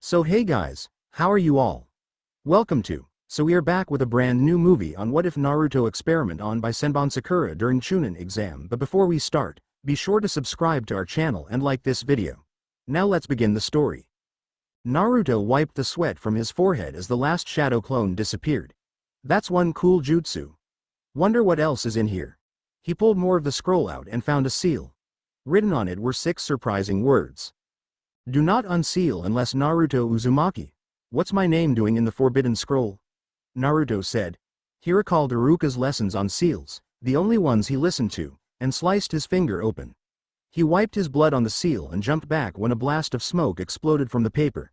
So hey guys, how are you all? Welcome to. So we are back with a brand new movie on What If Naruto Experiment on by Senbonzakura during Chunin exam, but before we start, be sure to subscribe to our channel and like this video. Now let's begin the story. Naruto wiped the sweat from his forehead as the last shadow clone disappeared. That's one cool jutsu. Wonder what else is in here. He pulled more of the scroll out and found a seal. Written on it were 6 surprising words. Do not unseal unless Naruto Uzumaki. What's my name doing in the forbidden scroll? Naruto said. He recalled Iruka's lessons on seals, the only ones he listened to, and sliced his finger open. He wiped his blood on the seal and jumped back when a blast of smoke exploded from the paper.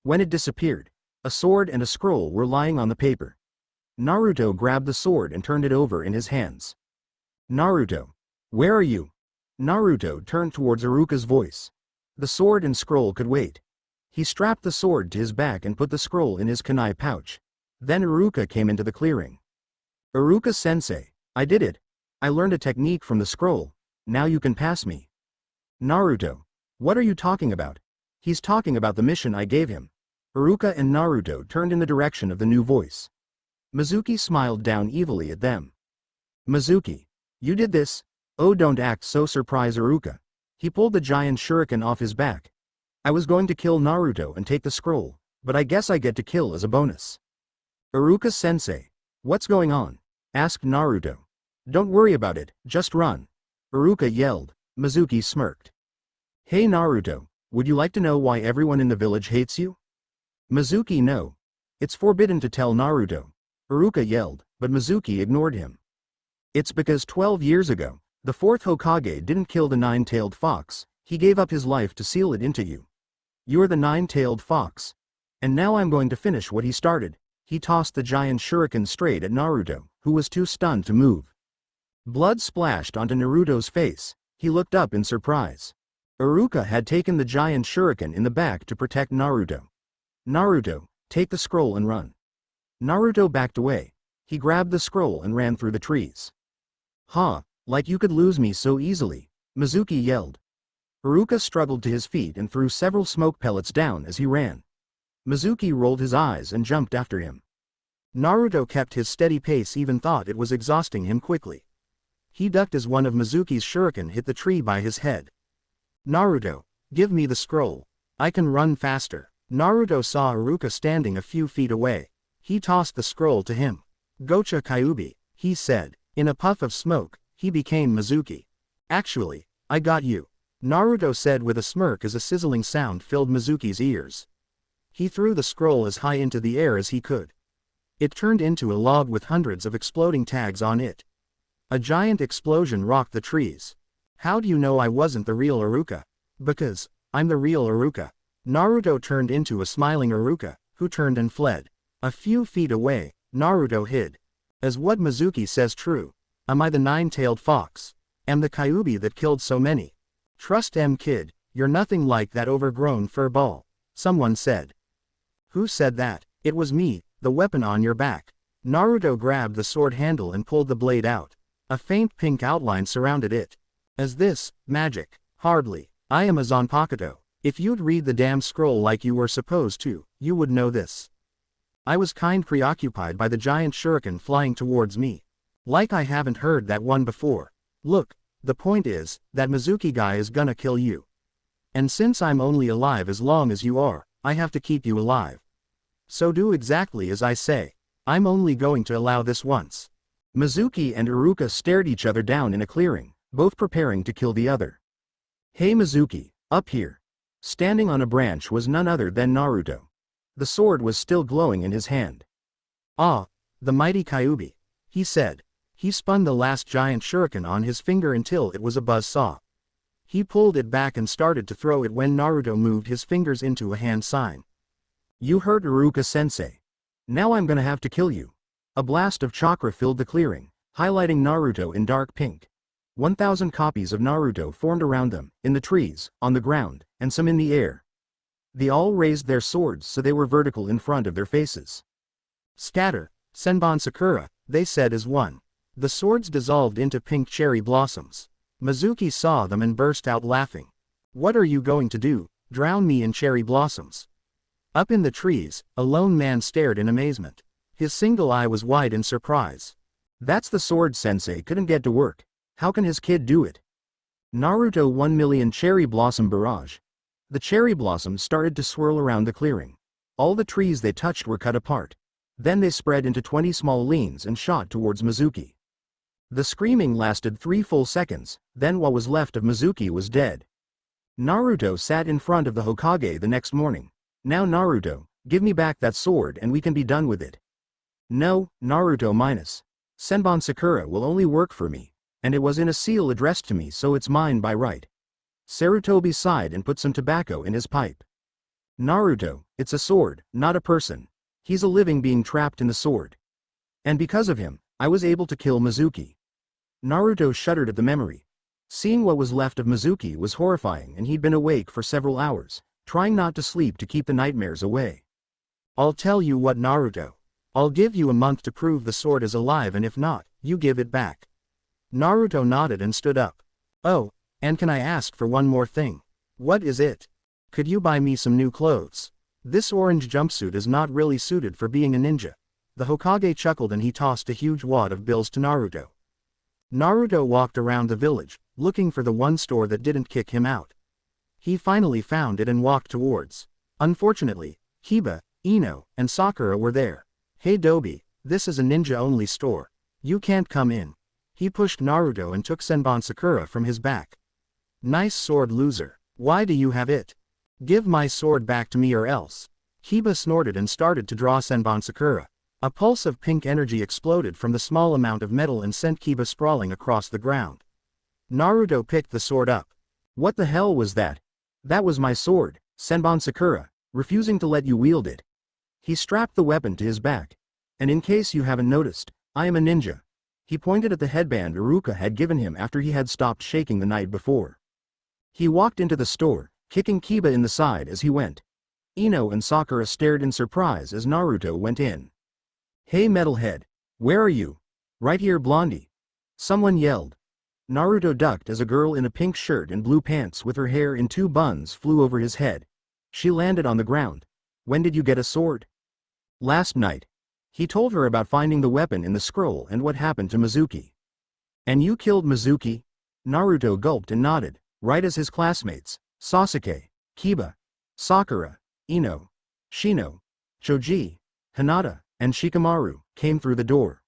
When it disappeared, a sword and a scroll were lying on the paper. Naruto grabbed the sword and turned it over in his hands. Naruto. Where are you? Naruto turned towards Iruka's voice. The sword and scroll could wait. He strapped the sword to his back and put the scroll in his kunai pouch. Then Iruka came into the clearing. Iruka-sensei, I did it. I learned a technique from the scroll. Now you can pass me. Naruto. What are you talking about? He's talking about the mission I gave him. Iruka and Naruto turned in the direction of the new voice. Mizuki smiled down evilly at them. Mizuki. You did this? Oh, don't act so surprised, Iruka. He pulled the giant shuriken off his back. I was going to kill Naruto and take the scroll, but I guess I get to kill as a bonus. Iruka-sensei. What's going on? Asked Naruto. Don't worry about it, just run. Iruka yelled. Mizuki smirked. Hey Naruto, would you like to know why everyone in the village hates you? Mizuki no. It's forbidden to tell Naruto. Iruka yelled, but Mizuki ignored him. It's because 12 years ago, the 4th Hokage didn't kill the 9-tailed fox, he gave up his life to seal it into you. You're the 9-tailed fox. And now I'm going to finish what he started. He tossed the giant shuriken straight at Naruto, who was too stunned to move. Blood splashed onto Naruto's face. He looked up in surprise. Iruka had taken the giant shuriken in the back to protect Naruto. Naruto, take the scroll and run. Naruto backed away. He grabbed the scroll and ran through the trees. Huh, like you could lose me so easily, Mizuki yelled. Iruka struggled to his feet and threw several smoke pellets down as he ran. Mizuki rolled his eyes and jumped after him. Naruto kept his steady pace, even thought it was exhausting him quickly. He ducked as one of Mizuki's shuriken hit the tree by his head. Naruto, give me the scroll. I can run faster. Naruto saw Iruka standing a few feet away. He tossed the scroll to him. Gocha Kyuubi, he said. In a puff of smoke, he became Mizuki. Actually, I got you. Naruto said with a smirk as a sizzling sound filled Mizuki's ears. He threw the scroll as high into the air as he could. It turned into a log with hundreds of exploding tags on it. A giant explosion rocked the trees. How do you know I wasn't the real Iruka? Because, I'm the real Iruka. Naruto turned into a smiling Iruka, who turned and fled. A few feet away, Naruto hid. Is what Mizuki says true? Am I the 9-tailed fox? Am the Kyuubi that killed so many? Trust kid, you're nothing like that overgrown fur ball. Someone said. Who said that? It was me, the weapon on your back. Naruto grabbed the sword handle and pulled the blade out. A faint pink outline surrounded it. Is this magic? Hardly. I am a Zanpakuto. If you'd read the damn scroll like you were supposed to, you would know this. I was preoccupied by the giant shuriken flying towards me. Like I haven't heard that one before. Look, the point is, that Mizuki guy is gonna kill you. And since I'm only alive as long as you are, I have to keep you alive. So do exactly as I say. I'm only going to allow this once. Mizuki and Iruka stared each other down in a clearing, both preparing to kill the other. Hey Mizuki, up here. Standing on a branch was none other than Naruto. The sword was still glowing in his hand. Ah, the mighty Kyuubi, he said. He spun the last giant shuriken on his finger until it was a buzzsaw. He pulled it back and started to throw it when Naruto moved his fingers into a hand sign. You hurt Iruka-sensei. Now I'm gonna have to kill you. A blast of chakra filled the clearing, highlighting Naruto in dark pink. 1,000 copies of Naruto formed around them, in the trees, on the ground, and some in the air. They all raised their swords so they were vertical in front of their faces. Scatter, Senbonzakura, they said as one. The swords dissolved into pink cherry blossoms. Mizuki saw them and burst out laughing. What are you going to do, drown me in cherry blossoms? Up in the trees, a lone man stared in amazement. His single eye was wide in surprise. That's the sword Sensei couldn't get to work. How can his kid do it? Naruto 1,000,000 Cherry Blossom Barrage. The cherry blossoms started to swirl around the clearing. All the trees they touched were cut apart. Then they spread into 20 small lanes and shot towards Mizuki. The screaming lasted 3 full seconds, then what was left of Mizuki was dead. Naruto sat in front of the Hokage the next morning. Now Naruto, give me back that sword and we can be done with it. No, Naruto minus. Senbonzakura will only work for me, and it was in a seal addressed to me so it's mine by right. Sarutobi sighed and put some tobacco in his pipe. Naruto, it's a sword, not a person. He's a living being trapped in the sword. And because of him, I was able to kill Mizuki. Naruto shuddered at the memory. Seeing what was left of Mizuki was horrifying and he'd been awake for several hours, trying not to sleep to keep the nightmares away. I'll tell you what, Naruto. I'll give you a month to prove the sword is alive, and if not, you give it back. Naruto nodded and stood up. Oh, and can I ask for one more thing? What is it? Could you buy me some new clothes? This orange jumpsuit is not really suited for being a ninja. The Hokage chuckled and he tossed a huge wad of bills to Naruto. Naruto walked around the village, looking for the one store that didn't kick him out. He finally found it and walked towards. Unfortunately, Kiba, Ino, and Sakura were there. Hey Dobi, this is a ninja-only store. You can't come in. He pushed Naruto and took Senbonzakura from his back. Nice sword, loser. Why do you have it? Give my sword back to me or else. Kiba snorted and started to draw Senbonzakura. A pulse of pink energy exploded from the small amount of metal and sent Kiba sprawling across the ground. Naruto picked the sword up. What the hell was that? That was my sword, Senbonzakura, refusing to let you wield it. He strapped the weapon to his back. And in case you haven't noticed, I am a ninja. He pointed at the headband Iruka had given him after he had stopped shaking the night before. He walked into the store, kicking Kiba in the side as he went. Ino and Sakura stared in surprise as Naruto went in. Hey metalhead, where are you? Right here, Blondie. Someone yelled. Naruto ducked as a girl in a pink shirt and blue pants with her hair in 2 buns flew over his head. She landed on the ground. When did you get a sword? Last night. He told her about finding the weapon in the scroll and what happened to Mizuki. And you killed Mizuki? Naruto gulped and nodded, right as his classmates, Sasuke, Kiba, Sakura, Ino, Shino, Choji, Hinata, and Shikamaru, came through the door.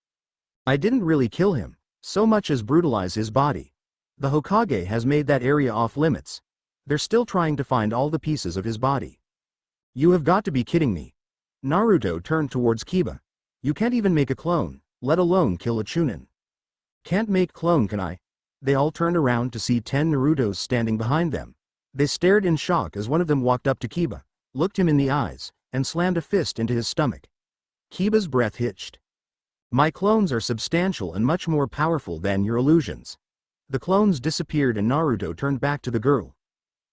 I didn't really kill him, so much as brutalize his body. The Hokage has made that area off limits. They're still trying to find all the pieces of his body. You have got to be kidding me. Naruto turned towards Kiba. You can't even make a clone, let alone kill a Chunin. Can't make clone, can I? They all turned around to see 10 Narutos standing behind them. They stared in shock as one of them walked up to Kiba, looked him in the eyes, and slammed a fist into his stomach. Kiba's breath hitched. My clones are substantial and much more powerful than your illusions. The clones disappeared and Naruto turned back to the girl.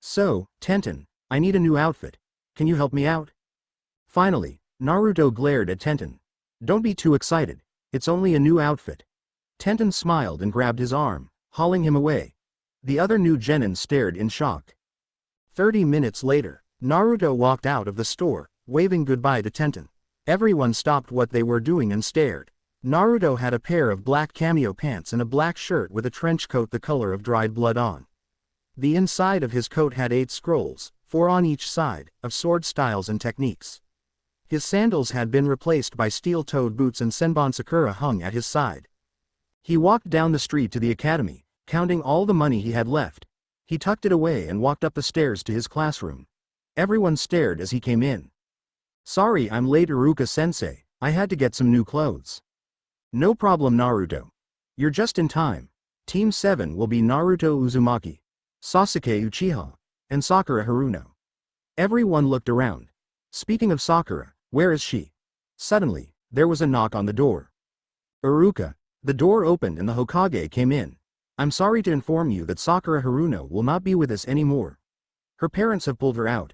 So, Tenten, I need a new outfit. Can you help me out? Finally, Naruto glared at Tenten. Don't be too excited, it's only a new outfit. Tenten smiled and grabbed his arm, hauling him away. The other new genin stared in shock. 30 minutes later, Naruto walked out of the store, waving goodbye to Tenten. Everyone stopped what they were doing and stared. Naruto had a pair of black cameo pants and a black shirt with a trench coat the color of dried blood on. The inside of his coat had 8 scrolls, 4 on each side, of sword styles and techniques. His sandals had been replaced by steel-toed boots and Senbonzakura hung at his side. He walked down the street to the academy, counting all the money he had left. He tucked it away and walked up the stairs to his classroom. Everyone stared as he came in. Sorry I'm late, Iruka-sensei, I had to get some new clothes. No problem, Naruto. You're just in time. Team 7 will be Naruto Uzumaki, Sasuke Uchiha, and Sakura Haruno. Everyone looked around. Speaking of Sakura, where is she? Suddenly, there was a knock on the door. Iruka. The door opened and the Hokage came in. I'm sorry to inform you that Sakura Haruno will not be with us anymore. Her parents have pulled her out.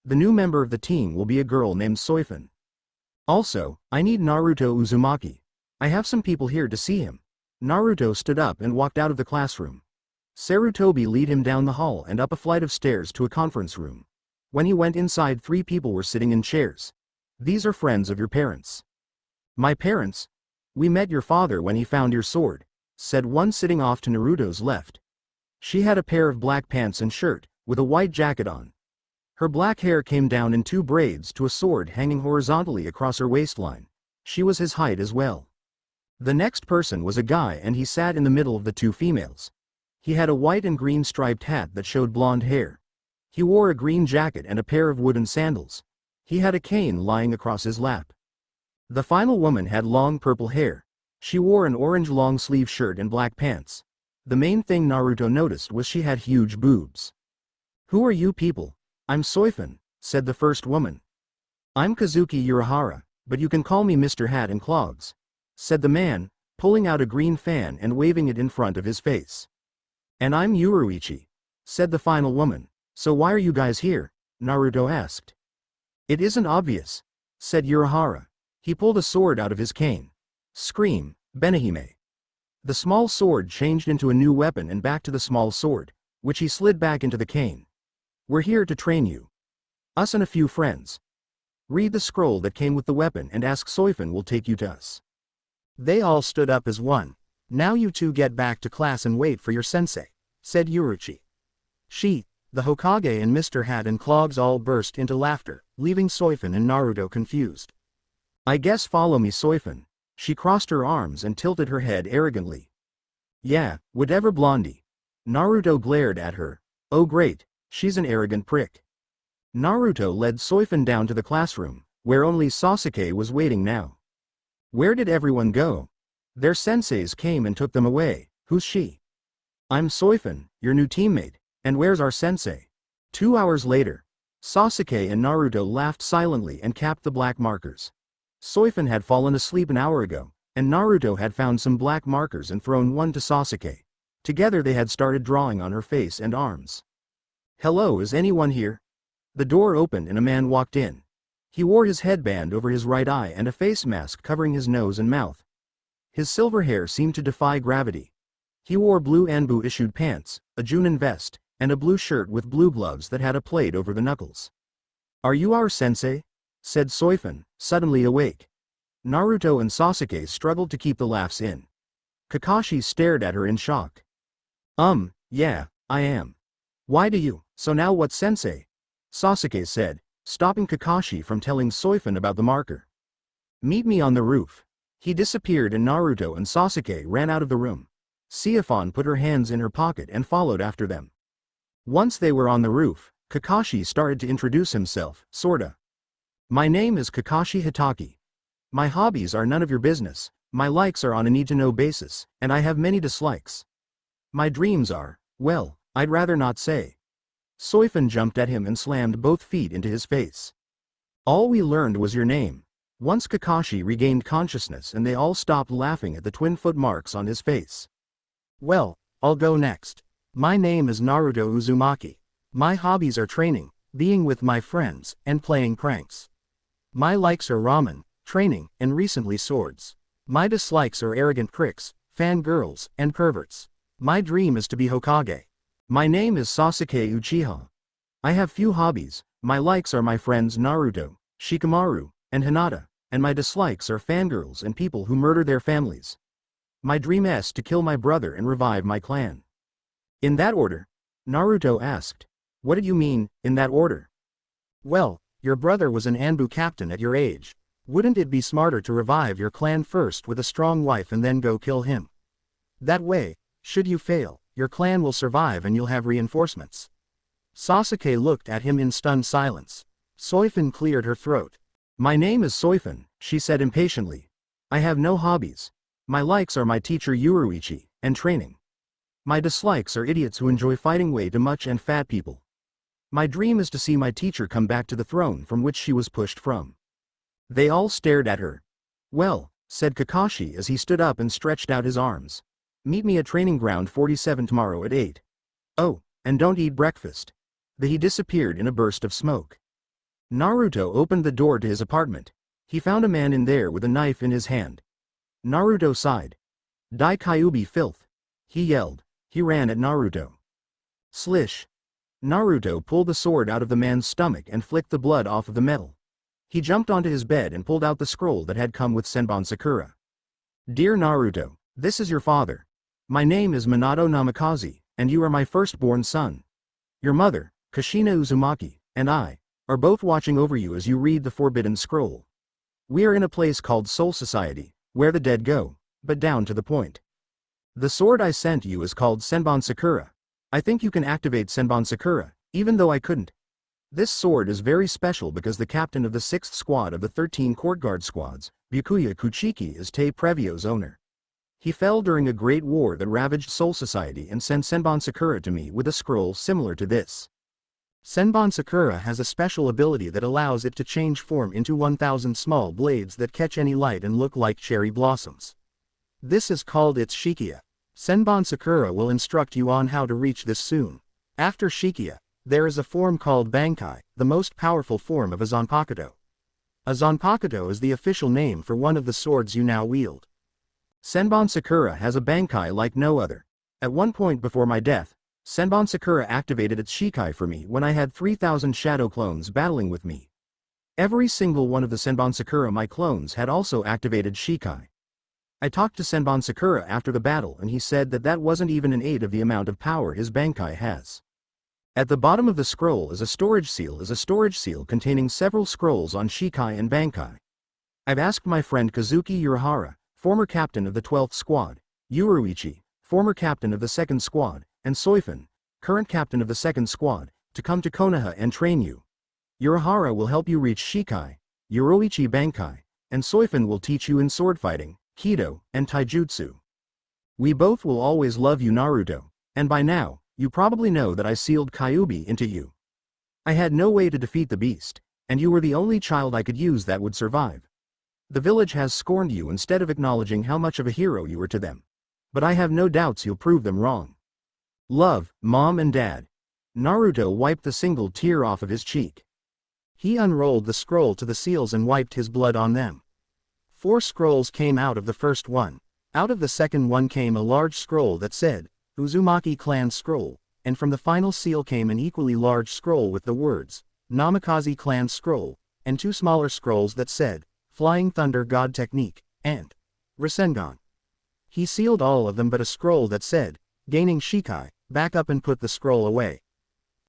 The new member of the team will be a girl named Soifun. Also, I need Naruto Uzumaki. I have some people here to see him. Naruto stood up and walked out of the classroom. Sarutobi led him down the hall and up a flight of stairs to a conference room. When he went inside, 3 people were sitting in chairs. These are friends of your parents. My parents? We met your father when he found your sword, said one sitting off to Naruto's left. She had a pair of black pants and shirt, with a white jacket on. Her black hair came down in 2 braids to a sword hanging horizontally across her waistline. She was his height as well. The next person was a guy, and he sat in the middle of the 2 females. He had a white and green striped hat that showed blonde hair. He wore a green jacket and a pair of wooden sandals. He had a cane lying across his lap. The final woman had long purple hair. She wore an orange long-sleeve shirt and black pants. The main thing Naruto noticed was she had huge boobs. Who are you people? I'm Soifun, said the first woman. I'm Kazuki Urahara, but you can call me Mr. Hat and Clogs, said the man, pulling out a green fan and waving it in front of his face. And I'm Yuruichi, said the final woman. So why are you guys here? Naruto asked. It isn't obvious, said Urahara. He pulled a sword out of his cane. Scream, Benihime. The small sword changed into a new weapon and back to the small sword, which he slid back into the cane. We're here to train you. Us and a few friends. Read the scroll that came with the weapon and ask Soifun will take you to us. They all stood up as one. Now you 2 get back to class and wait for your sensei, said Yuruchi. The Hokage and Mr. Hat and Clogs all burst into laughter, leaving Soifun and Naruto confused. I guess follow me, Soifun. She crossed her arms and tilted her head arrogantly. Yeah, whatever, blondie. Naruto glared at her. Oh great, she's an arrogant prick. Naruto led Soifun down to the classroom, where only Sasuke was waiting now. Where did everyone go? Their senseis came and took them away. Who's she? I'm Soifun, your new teammate. And where's our sensei? 2 hours later, Sasuke and Naruto laughed silently and capped the black markers. Soifun had fallen asleep an hour ago, and Naruto had found some black markers and thrown one to Sasuke. Together they had started drawing on her face and arms. Hello, is anyone here? The door opened and a man walked in. He wore his headband over his right eye and a face mask covering his nose and mouth. His silver hair seemed to defy gravity. He wore blue Anbu-issued pants, a Chunin vest, and a blue shirt with blue gloves that had a plate over the knuckles. Are you our sensei? Said Soifun, suddenly awake. Naruto and Sasuke struggled to keep the laughs in. Kakashi stared at her in shock. Yeah, I am. Why do you? So now what, sensei? Sasuke said, stopping Kakashi from telling Soifun about the marker. Meet me on the roof. He disappeared and Naruto and Sasuke ran out of the room. Siofon put her hands in her pocket and followed after them. Once they were on the roof, Kakashi started to introduce himself, sorta. My name is Kakashi Hitaki. My hobbies are none of your business, my likes are on a need-to-know basis, and I have many dislikes. My dreams are, well, I'd rather not say. Soifun jumped at him and slammed both feet into his face. All we learned was your name. Once Kakashi regained consciousness and they all stopped laughing at the twin foot marks on his face. Well, I'll go next. My name is Naruto Uzumaki. My hobbies are training, being with my friends, and playing pranks. My likes are ramen, training, and recently swords. My dislikes are arrogant pricks, fangirls, and perverts. My dream is to be Hokage. My name is Sasuke Uchiha. I have few hobbies, my likes are my friends Naruto, Shikamaru, and Hinata, and my dislikes are fangirls and people who murder their families. My dream is to kill my brother and revive my clan. In that order? Naruto asked. What did you mean, in that order? Well, your brother was an Anbu captain at your age. Wouldn't it be smarter to revive your clan first with a strong wife and then go kill him? That way, should you fail, your clan will survive and you'll have reinforcements. Sasuke looked at him in stunned silence. Soifun cleared her throat. My name is Soifun, she said impatiently. I have no hobbies. My likes are my teacher Yuruichi, and training. My dislikes are idiots who enjoy fighting way too much and fat people. My dream is to see my teacher come back to the throne from which she was pushed from. They all stared at her. Well, said Kakashi as he stood up and stretched out his arms. Meet me at training ground 47 tomorrow at 8. Oh, and don't eat breakfast. Then he disappeared in a burst of smoke. Naruto opened the door to his apartment. He found a man in there with a knife in his hand. Naruto sighed. Dai Kyuubi filth. He yelled. He ran at Naruto. Slish. Naruto pulled the sword out of the man's stomach and flicked the blood off of the metal. He jumped onto his bed and pulled out the scroll that had come with Senbonzakura. Dear Naruto, this is your father. My name is Minato Namikaze, and you are my firstborn son. Your mother, Kushina Uzumaki, and I, are both watching over you as you read the Forbidden Scroll. We are in a place called Soul Society, where the dead go, but down to the point. The sword I sent you is called Senbonzakura. I think you can activate Senbonzakura, even though I couldn't. This sword is very special because the captain of the 6th squad of the 13 court guard squads, Byakuya Kuchiki, is Tei Previo's owner. He fell during a great war that ravaged Soul Society and sent Senbonzakura to me with a scroll similar to this. Senbonzakura has a special ability that allows it to change form into 1,000 small blades that catch any light and look like cherry blossoms. This is called its Shikia. Senbonzakura will instruct you on how to reach this soon. After Shikia, there is a form called Bankai, the most powerful form of a Zanpakuto. A Zanpakuto is the official name for one of the swords you now wield. Senbonzakura has a Bankai like no other. At one point before my death, Senbonzakura activated its Shikai for me when I had 3,000 shadow clones battling with me. Every single one of the Senbonzakura my clones had also activated Shikai. I talked to Senbonzakura after the battle and he said that that wasn't even an eighth of the amount of power his Bankai has. At the bottom of the scroll is a storage seal containing several scrolls on Shikai and Bankai. I've asked my friend Kazuki Urahara, former captain of the 12th squad, Yuruichi, former captain of the 2nd squad, and Soifun, current captain of the 2nd squad, to come to Konoha and train you. Urahara will help you reach Shikai, Yuruichi Bankai, and Soifun will teach you in sword fighting, Kido, and Taijutsu. We both will always love you, Naruto, and by now, you probably know that I sealed Kyuubi into you. I had no way to defeat the beast, and you were the only child I could use that would survive. The village has scorned you instead of acknowledging how much of a hero you were to them. But I have no doubts you'll prove them wrong. Love, Mom and Dad. Naruto wiped the single tear off of his cheek. He unrolled the scroll to the seals and wiped his blood on them. 4 scrolls came out of the first one. Out of the second one came a large scroll that said, Uzumaki Clan Scroll, and from the final seal came an equally large scroll with the words, Namikaze Clan Scroll, and 2 smaller scrolls that said, Flying Thunder God Technique, and Rasengan. He sealed all of them but a scroll that said, Gaining Shikai, back up and put the scroll away.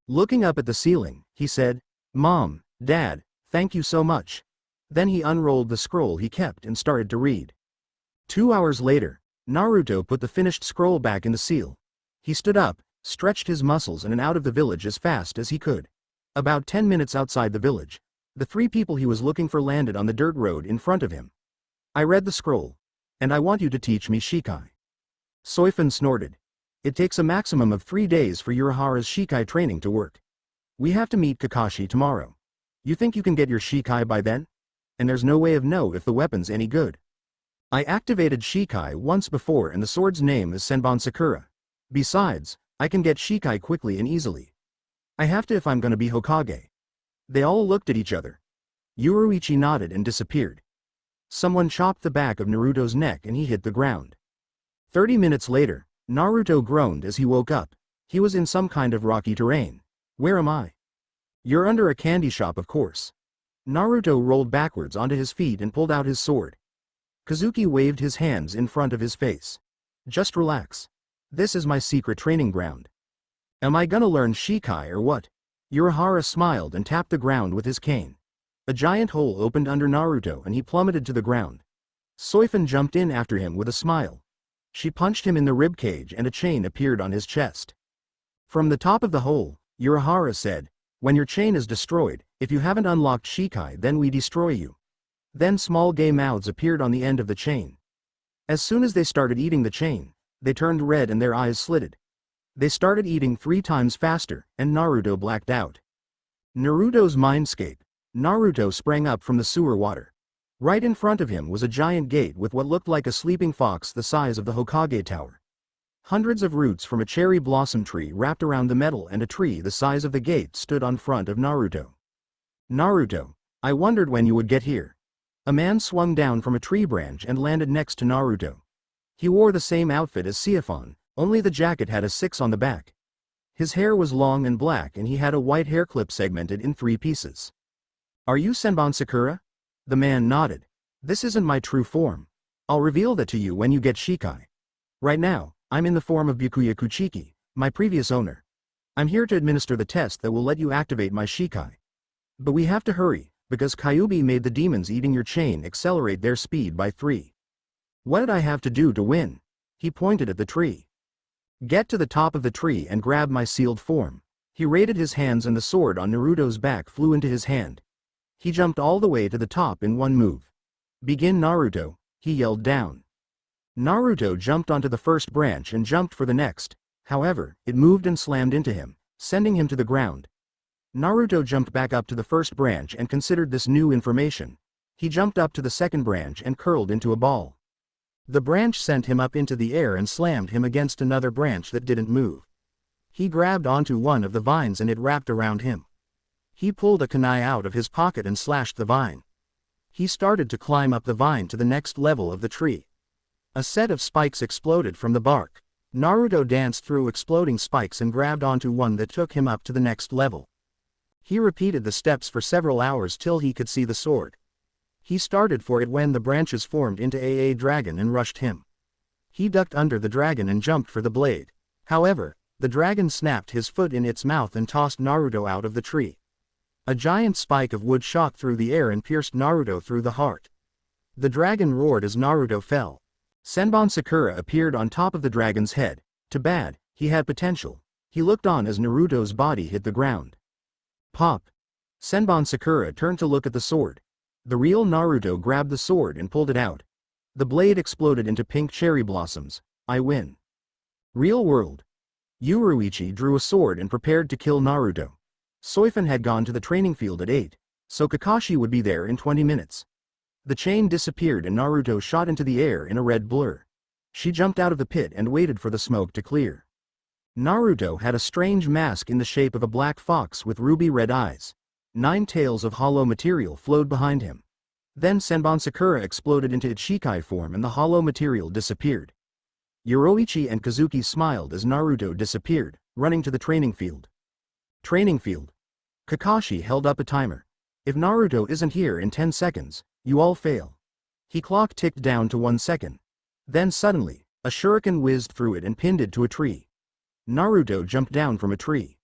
Looking up at the ceiling, he said, Mom, Dad, thank you so much. Then he unrolled the scroll he kept and started to read. 2 hours later, Naruto put the finished scroll back in the seal. He stood up, stretched his muscles and out of the village as fast as he could. About 10 minutes outside the village, the 3 people he was looking for landed on the dirt road in front of him. I read the scroll. And I want you to teach me Shikai. Soifun snorted. It takes a maximum of 3 days for Urahara's Shikai training to work. We have to meet Kakashi tomorrow. You think you can get your Shikai by then? And there's no way of know if the weapon's any good. I activated Shikai once before and the sword's name is Senbonzakura. Besides, I can get Shikai quickly and easily. I have to if I'm gonna be Hokage. They all looked at each other. Yuruichi nodded and disappeared. Someone chopped the back of Naruto's neck and he hit the ground. 30 minutes later, Naruto groaned as he woke up. He was in some kind of rocky terrain. Where am I? You're under a candy shop, of course. Naruto rolled backwards onto his feet and pulled out his sword. Kazuki waved his hands in front of his face. Just relax. This is my secret training ground. Am I gonna learn Shikai or what? Urahara smiled and tapped the ground with his cane. A giant hole opened under Naruto and he plummeted to the ground. Soifun jumped in after him with a smile. She punched him in the rib cage and a chain appeared on his chest. From the top of the hole, Urahara said, When your chain is destroyed, if you haven't unlocked Shikai then we destroy you. Then small gay mouths appeared on the end of the chain. As soon as they started eating the chain, they turned red and their eyes slitted. They started eating 3 times faster, and Naruto blacked out. Naruto's mindscape. Naruto sprang up from the sewer water. Right in front of him was a giant gate with what looked like a sleeping fox the size of the Hokage Tower. Hundreds of roots from a cherry blossom tree wrapped around the metal and a tree the size of the gate stood on front of Naruto. Naruto, I wondered when you would get here. A man swung down from a tree branch and landed next to Naruto. He wore the same outfit as Siafon, only the jacket had a 6 on the back. His hair was long and black and he had a white hair clip segmented in 3 pieces. Are you Senbonzakura? The man nodded. This isn't my true form. I'll reveal that to you when you get Shikai. Right now, I'm in the form of Byakuya Kuchiki, my previous owner. I'm here to administer the test that will let you activate my Shikai. But we have to hurry, because Kyuubi made the demons eating your chain accelerate their speed by 3. What did I have to do to win? He pointed at the tree. Get to the top of the tree and grab my sealed form. He raided his hands and the sword on Naruto's back flew into his hand. He jumped all the way to the top in one move. Begin Naruto, he yelled down. Naruto jumped onto the first branch and jumped for the next, however, it moved and slammed into him, sending him to the ground. Naruto jumped back up to the first branch and considered this new information. He jumped up to the second branch and curled into a ball. The branch sent him up into the air and slammed him against another branch that didn't move. He grabbed onto one of the vines and it wrapped around him. He pulled a kunai out of his pocket and slashed the vine. He started to climb up the vine to the next level of the tree. A set of spikes exploded from the bark. Naruto danced through exploding spikes and grabbed onto one that took him up to the next level. He repeated the steps for several hours till he could see the sword. He started for it when the branches formed into a dragon and rushed him. He ducked under the dragon and jumped for the blade. However, the dragon snapped his foot in its mouth and tossed Naruto out of the tree. A giant spike of wood shot through the air and pierced Naruto through the heart. The dragon roared as Naruto fell. Senbonzakura appeared on top of the dragon's head. Too bad, he had potential. He looked on as Naruto's body hit the ground. Pop! Senbonzakura turned to look at the sword. The real Naruto grabbed the sword and pulled it out. The blade exploded into pink cherry blossoms. I win. Real world. Yoruichi drew a sword and prepared to kill Naruto. Soifun had gone to the training field at 8, so Kakashi would be there in 20 minutes. The chain disappeared and Naruto shot into the air in a red blur. She jumped out of the pit and waited for the smoke to clear. Naruto had a strange mask in the shape of a black fox with ruby red eyes. 9 tails of hollow material flowed behind him. Then Senbonzakura exploded into its Shikai form and the hollow material disappeared. Yoruichi and Kazuki smiled as Naruto disappeared, running to the training field. Training field. Kakashi held up a timer. If Naruto isn't here in 10 seconds, you all fail. He clock ticked down to 1 second. Then suddenly, a shuriken whizzed through it and pinned it to a tree. Naruto jumped down from a tree.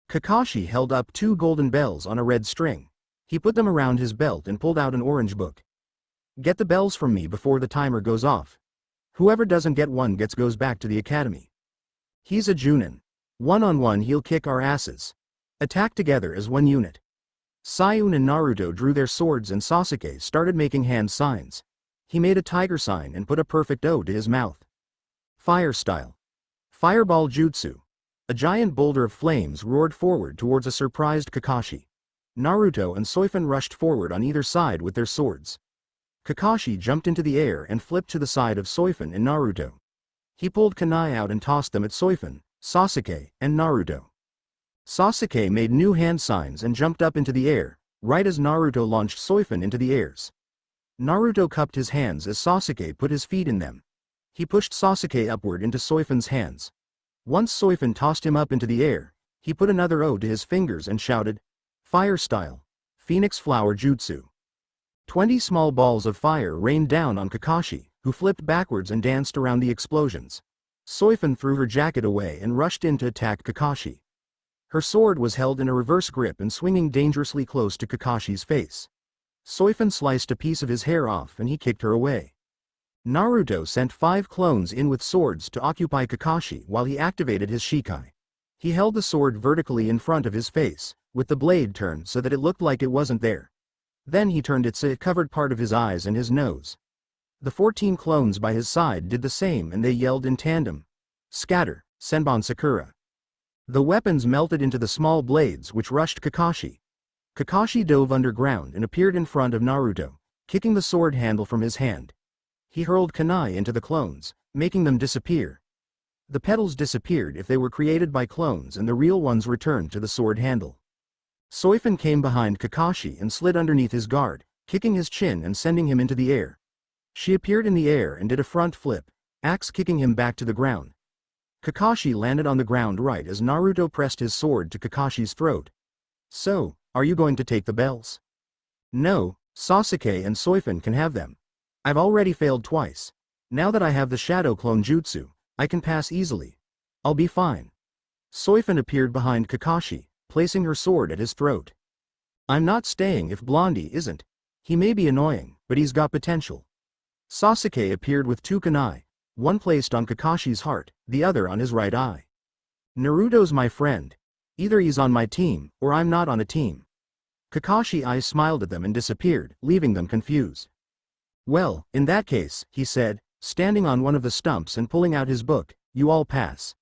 Kakashi held up 2 golden bells on a red string. He put them around his belt and pulled out an orange book. Get the bells from me before the timer goes off. Whoever doesn't get one goes back to the academy. He's a Chunin. One-on-one he'll kick our asses. Attack together as one unit. Sayun and Naruto drew their swords and Sasuke started making hand signs. He made a tiger sign and put a perfect O to his mouth. Fire style. Fireball jutsu. A giant boulder of flames roared forward towards a surprised Kakashi. Naruto and Soifun rushed forward on either side with their swords. Kakashi jumped into the air and flipped to the side of Soifun and Naruto. He pulled kunai out and tossed them at Soifun, Sasuke, and Naruto. Sasuke made new hand signs and jumped up into the air, right as Naruto launched Soifun into the airs. Naruto cupped his hands as Sasuke put his feet in them. He pushed Sasuke upward into Soifun's hands. Once Soifun tossed him up into the air, he put another O to his fingers and shouted, Fire style. Phoenix flower jutsu. 20 small balls of fire rained down on Kakashi, who flipped backwards and danced around the explosions. Soifun threw her jacket away and rushed in to attack Kakashi. Her sword was held in a reverse grip and swinging dangerously close to Kakashi's face. Soifun sliced a piece of his hair off and he kicked her away. Naruto sent 5 clones in with swords to occupy Kakashi while he activated his Shikai. He held the sword vertically in front of his face, with the blade turned so that it looked like it wasn't there. Then he turned it so it covered part of his eyes and his nose. The 14 clones by his side did the same and they yelled in tandem. Scatter, Senbonzakura. The weapons melted into the small blades which rushed Kakashi. Kakashi dove underground and appeared in front of Naruto, kicking the sword handle from his hand. He hurled kunai into the clones, making them disappear. The petals disappeared if they were created by clones and the real ones returned to the sword handle. Soifun came behind Kakashi and slid underneath his guard, kicking his chin and sending him into the air. She appeared in the air and did a front flip, axe kicking him back to the ground. Kakashi landed on the ground right as Naruto pressed his sword to Kakashi's throat. So, are you going to take the bells? No, Sasuke and Soifin can have them. I've already failed twice. Now that I have the Shadow Clone Jutsu, I can pass easily. I'll be fine. Soifin appeared behind Kakashi, placing her sword at his throat. I'm not staying if Blondie isn't. He may be annoying, but he's got potential. Sasuke appeared with two kunai, one placed on Kakashi's heart, the other on his right eye. Naruto's my friend. Either he's on my team, or I'm not on a team. Kakashi eyes smiled at them and disappeared, leaving them confused. Well, in that case, he said, standing on one of the stumps and pulling out his book, you all pass.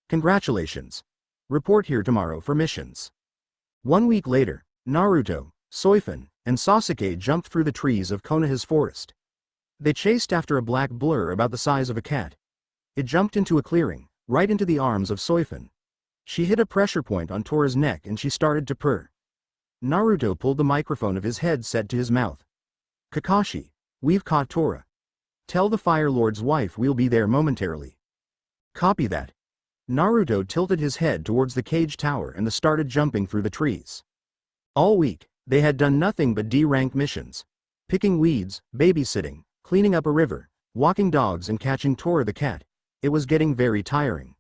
Congratulations. Report here tomorrow for missions. 1 week later, Naruto, Soifin, and Sasuke jumped through the trees of Konoha's forest. They chased after a black blur about the size of a cat. It jumped into a clearing, right into the arms of Soifin. She hit a pressure point on Tora's neck and she started to purr. Naruto pulled the microphone of his headset to his mouth. Kakashi, we've caught Tora. Tell the Fire Lord's wife we'll be there momentarily. Copy that. Naruto tilted his head towards the cage tower and started jumping through the trees. All week, they had done nothing but D-rank missions. Picking weeds, babysitting, cleaning up a river, walking dogs and catching Tora the cat. It was getting very tiring.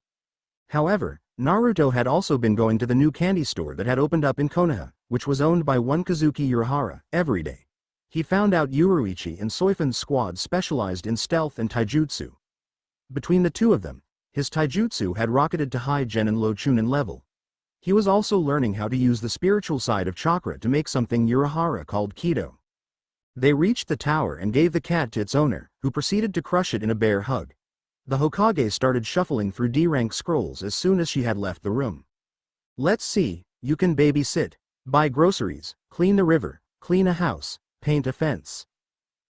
However, Naruto had also been going to the new candy store that had opened up in Konoha, which was owned by one Kazuki Urahara, every day. He found out Yoruichi and Soifin's squad specialized in stealth and taijutsu. Between the two of them, his taijutsu had rocketed to high Genin low Chunin level. He was also learning how to use the spiritual side of chakra to make something Urahara called Kido. They reached the tower and gave the cat to its owner, who proceeded to crush it in a bear hug. The Hokage started shuffling through D-rank scrolls as soon as she had left the room. Let's see, you can babysit, buy groceries, clean the river, clean a house, paint a fence.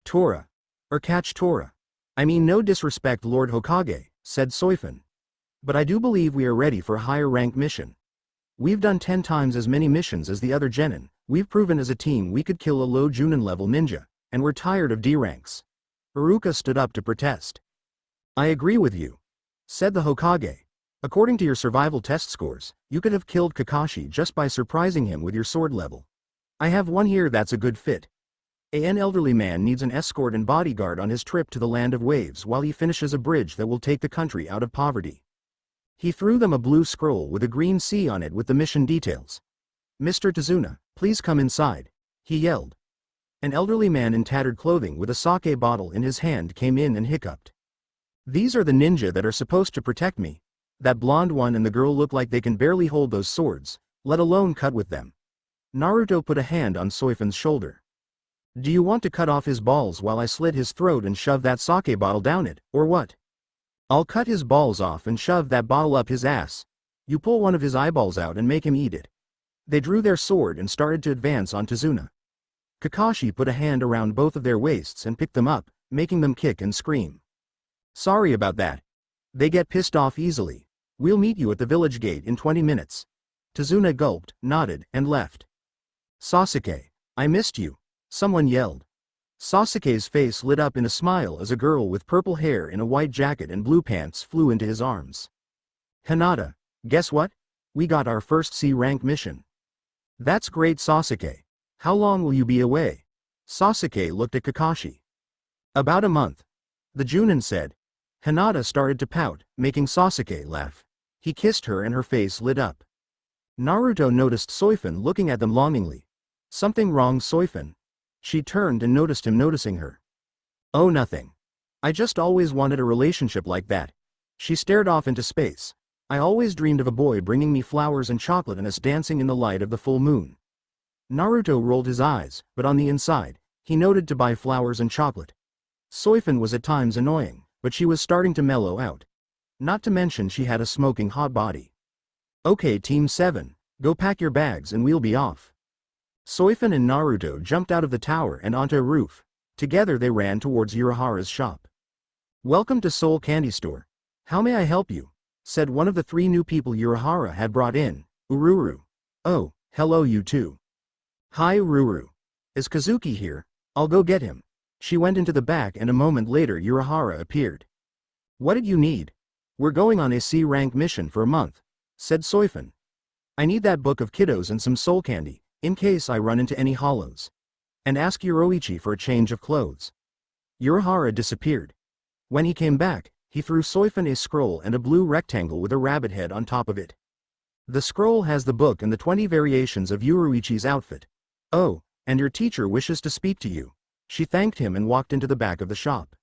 Tora. Or catch Tora. I mean no disrespect Lord Hokage, said Soifin. But I do believe we are ready for a higher rank mission. We've done 10 times as many missions as the other genin, we've proven as a team we could kill a low Chunin level ninja, and we're tired of D-ranks. Iruka stood up to protest. I agree with you, said the Hokage. According to your survival test scores, you could have killed Kakashi just by surprising him with your sword level. I have one here that's a good fit. An elderly man needs an escort and bodyguard on his trip to the land of waves while he finishes a bridge that will take the country out of poverty. He threw them a blue scroll with a green C on it with the mission details. Mr. Tazuna, please come inside, he yelled. An elderly man in tattered clothing with a sake bottle in his hand came in and hiccuped. These are the ninja that are supposed to protect me. That blonde one and the girl look like they can barely hold those swords, let alone cut with them. Naruto put a hand on Soifin's shoulder. Do you want to cut off his balls while I slit his throat and shove that sake bottle down it, or what? I'll cut his balls off and shove that bottle up his ass. You pull one of his eyeballs out and make him eat it. They drew their sword and started to advance on Tazuna. Kakashi put a hand around both of their waists and picked them up, making them kick and scream. Sorry about that. They get pissed off easily. We'll meet you at the village gate in 20 minutes. Tazuna gulped, nodded, and left. Sasuke, I missed you, someone yelled. Sasuke's face lit up in a smile as a girl with purple hair in a white jacket and blue pants flew into his arms. Hinata, guess what? We got our first C-rank mission. That's great, Sasuke. How long will you be away? Sasuke looked at Kakashi. About a month. The Chunin said. Hinata started to pout, making Sasuke laugh. He kissed her and her face lit up. Naruto noticed Soifin looking at them longingly. Something wrong, Soifin? She turned and noticed him noticing her. Oh, nothing. I just always wanted a relationship like that. She stared off into space. I always dreamed of a boy bringing me flowers and chocolate and us dancing in the light of the full moon. Naruto rolled his eyes, but on the inside, he noted to buy flowers and chocolate. Soifin was at times annoying, but she was starting to mellow out. Not to mention she had a smoking hot body. Okay, Team 7, go pack your bags and we'll be off. Soifin and Naruto jumped out of the tower and onto a roof. Together they ran towards Urahara's shop. Welcome to Seoul Candy Store. How may I help you? Said one of the 3 new people Urahara had brought in, Ururu. Oh, hello you two. Hi Ururu. Is Kazuki here? I'll go get him. She went into the back and a moment later Urahara appeared. What did you need? We're going on a C-rank mission for a month, said Soifin. I need that book of kiddos and some soul candy, in case I run into any hollows. And ask Yoruichi for a change of clothes. Urahara disappeared. When he came back, he threw Soifin a scroll and a blue rectangle with a rabbit head on top of it. The scroll has the book and the 20 variations of Yoruichi's outfit. Oh, and your teacher wishes to speak to you. She thanked him and walked into the back of the shop.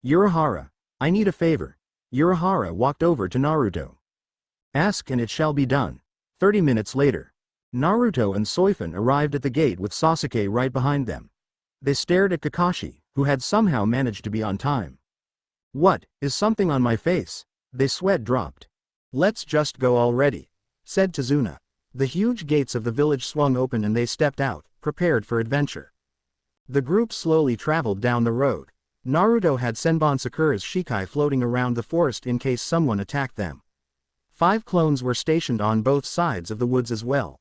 Urahara, I need a favor. Urahara walked over to Naruto. Ask and it shall be done. 30 minutes later. Naruto and Soifin arrived at the gate with Sasuke right behind them. They stared at Kakashi, who had somehow managed to be on time. What, is something on my face? Their sweat dropped. Let's just go already, said Tazuna. The huge gates of the village swung open and they stepped out, prepared for adventure. The group slowly traveled down the road. Naruto had Senbonzakura's Shikai floating around the forest in case someone attacked them. 5 clones were stationed on both sides of the woods as well.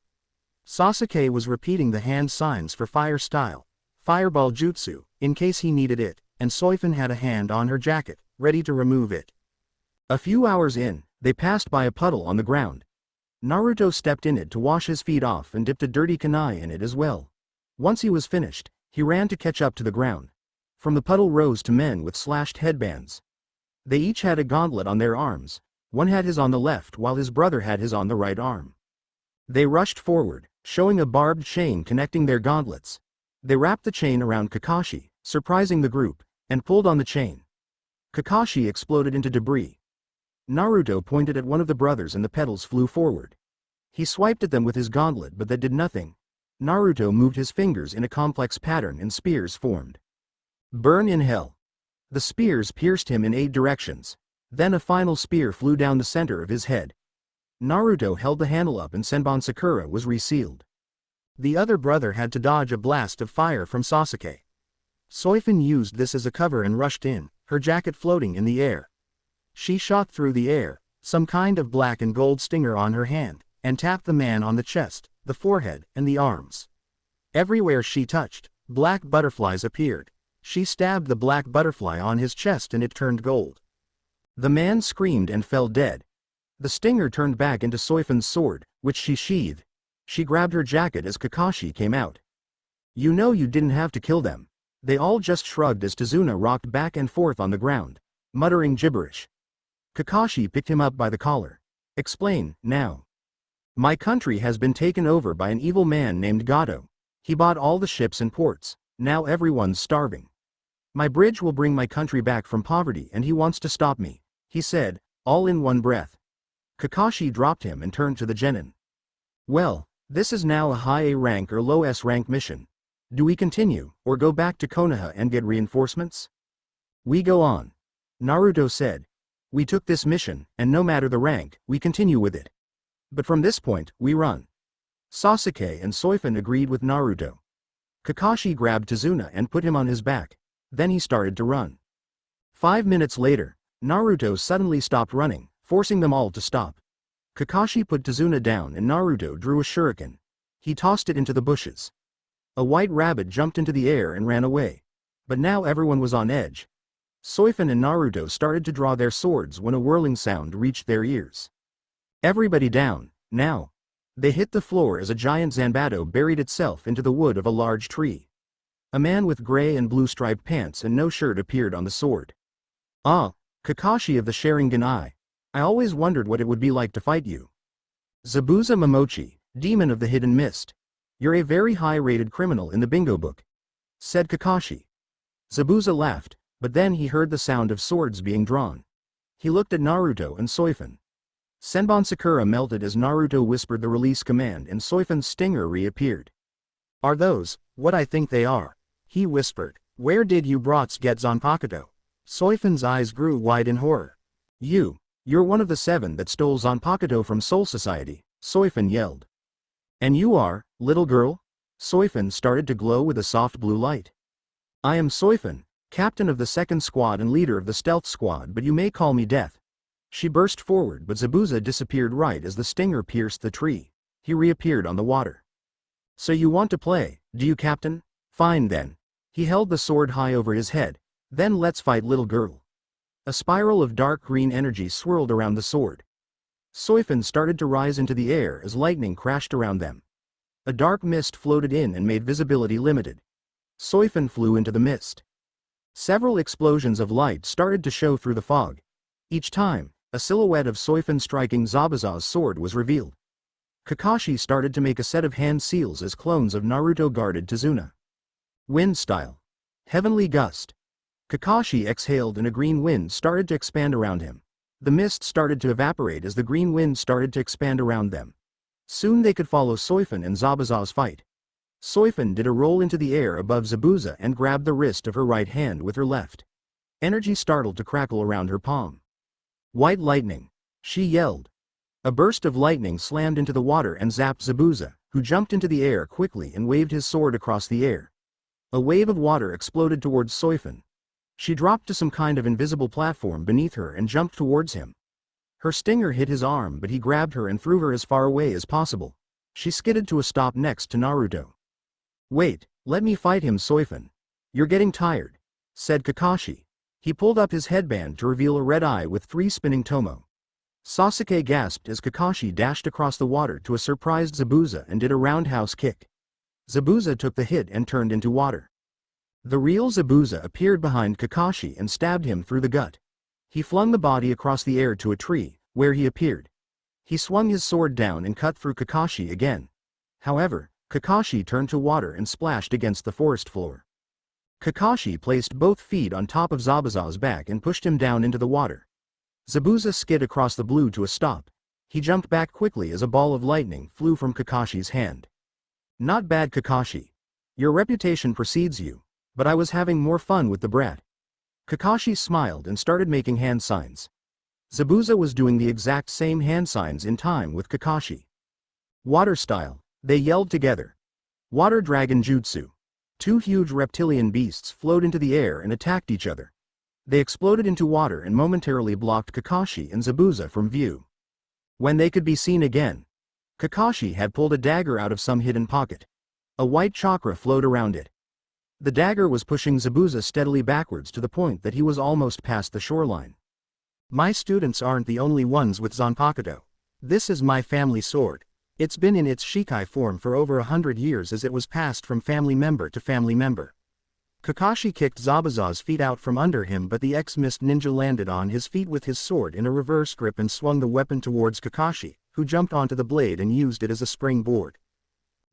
Sasuke was repeating the hand signs for fire style, fireball jutsu, in case he needed it, and Soifin had a hand on her jacket, ready to remove it. A few hours in, they passed by a puddle on the ground. Naruto stepped in it to wash his feet off and dipped a dirty kunai in it as well. Once he was finished, he ran to catch up to the ground. From the puddle rose 2 men with slashed headbands. They each had a gauntlet on their arms. One had his on the left while his brother had his on the right arm. They rushed forward, showing a barbed chain connecting their gauntlets. They wrapped the chain around Kakashi, surprising the group, and pulled on the chain. Kakashi exploded into debris. Naruto pointed at one of the brothers and the petals flew forward. He swiped at them with his gauntlet but that did nothing. Naruto moved his fingers in a complex pattern and spears formed. Burn in hell. The spears pierced him in 8 directions. Then a final spear flew down the center of his head. Naruto held the handle up and Senbonzakura was resealed. The other brother had to dodge a blast of fire from Sasuke. Soifin used this as a cover and rushed in, her jacket floating in the air. She shot through the air, some kind of black and gold stinger on her hand, and tapped the man on the chest, the forehead, and the arms. Everywhere she touched, black butterflies appeared. She stabbed the black butterfly on his chest and it turned gold. The man screamed and fell dead. The stinger turned back into Soifin's sword, which she sheathed. She grabbed her jacket as Kakashi came out. You know you didn't have to kill them. They all just shrugged as Tazuna rocked back and forth on the ground, muttering gibberish. Kakashi picked him up by the collar. Explain, now. My country has been taken over by an evil man named Gato. He bought all the ships and ports. Now everyone's starving. My bridge will bring my country back from poverty and he wants to stop me, he said, all in one breath. Kakashi dropped him and turned to the genin. Well, this is now a high A rank or low S rank mission. Do we continue, or go back to Konoha and get reinforcements? We go on. Naruto said. We took this mission, and no matter the rank, we continue with it. But from this point, we run. Sasuke and Soifin agreed with Naruto. Kakashi grabbed Tazuna and put him on his back. Then he started to run. 5 minutes later, Naruto suddenly stopped running, forcing them all to stop. Kakashi put Tazuna down and Naruto drew a shuriken. He tossed it into the bushes. A white rabbit jumped into the air and ran away. But now everyone was on edge. Soifin and Naruto started to draw their swords when a whirling sound reached their ears. Everybody down, now. They hit the floor as a giant Zanbato buried itself into the wood of a large tree. A man with gray and blue striped pants and no shirt appeared on the sword. Ah, Kakashi of the Sharingan Eye. I always wondered what it would be like to fight you. Zabuza Momochi, demon of the hidden mist. You're a very high-rated criminal in the bingo book, said Kakashi. Zabuza laughed, but then he heard the sound of swords being drawn. He looked at Naruto and Soifin. Senbonzakura melted as Naruto whispered the release command and Soifin's stinger reappeared. Are those what I think they are? He whispered. Where did you brats get Zanpakuto? Soifin's eyes grew wide in horror. You're one of the 7 that stole Zanpakuto from Soul Society, Soifin yelled. And you are, little girl? Soifin started to glow with a soft blue light. I am Soifin, captain of the 2nd squad and leader of the stealth squad, but you may call me Death. She burst forward but Zabuza disappeared right as the stinger pierced the tree. He reappeared on the water. So you want to play, do you, Captain? Fine then. He held the sword high over his head. Then let's fight, little girl. A spiral of dark green energy swirled around the sword. Soifin started to rise into the air as lightning crashed around them. A dark mist floated in and made visibility limited. Soifin flew into the mist. Several explosions of light started to show through the fog. Each time, a silhouette of Soifin striking Zabuza's sword was revealed. Kakashi started to make a set of hand seals as clones of Naruto guarded Tizuna. Wind style. Heavenly gust. Kakashi exhaled and a green wind started to expand around him. The mist started to evaporate as the green wind started to expand around them. Soon they could follow Soifin and Zabuza's fight. Soifin did a roll into the air above Zabuza and grabbed the wrist of her right hand with her left. Energy startled to crackle around her palm. White lightning. She yelled. A burst of lightning slammed into the water and zapped Zabuza, who jumped into the air quickly and waved his sword across the air. A wave of water exploded towards Soifin. She dropped to some kind of invisible platform beneath her and jumped towards him. Her stinger hit his arm, but he grabbed her and threw her as far away as possible. She skidded to a stop next to Naruto. "Wait, let me fight him, Soifin. You're getting tired," said Kakashi. He pulled up his headband to reveal a red eye with 3 spinning tomo. Sasuke gasped as Kakashi dashed across the water to a surprised Zabuza and did a roundhouse kick. Zabuza took the hit and turned into water. The real Zabuza appeared behind Kakashi and stabbed him through the gut. He flung the body across the air to a tree, where he appeared. He swung his sword down and cut through Kakashi again. However, Kakashi turned to water and splashed against the forest floor. Kakashi placed both feet on top of Zabuza's back and pushed him down into the water. Zabuza skid across the blue to a stop. He jumped back quickly as a ball of lightning flew from Kakashi's hand. "Not bad, Kakashi. Your reputation precedes you. But I was having more fun with the brat." Kakashi smiled and started making hand signs. Zabuza was doing the exact same hand signs in time with Kakashi. Water style. They yelled together. Water dragon jutsu. 2 huge reptilian beasts flowed into the air and attacked each other. They exploded into water and momentarily blocked Kakashi and Zabuza from view. When they could be seen again, Kakashi had pulled a dagger out of some hidden pocket. A white chakra flowed around it. The dagger was pushing Zabuza steadily backwards to the point that he was almost past the shoreline. "My students aren't the only ones with Zanpakuto. This is my family sword. It's been in its Shikai form for over 100 years as it was passed from family member to family member." Kakashi kicked Zabuza's feet out from under him, but the ex-mist ninja landed on his feet with his sword in a reverse grip and swung the weapon towards Kakashi, who jumped onto the blade and used it as a springboard.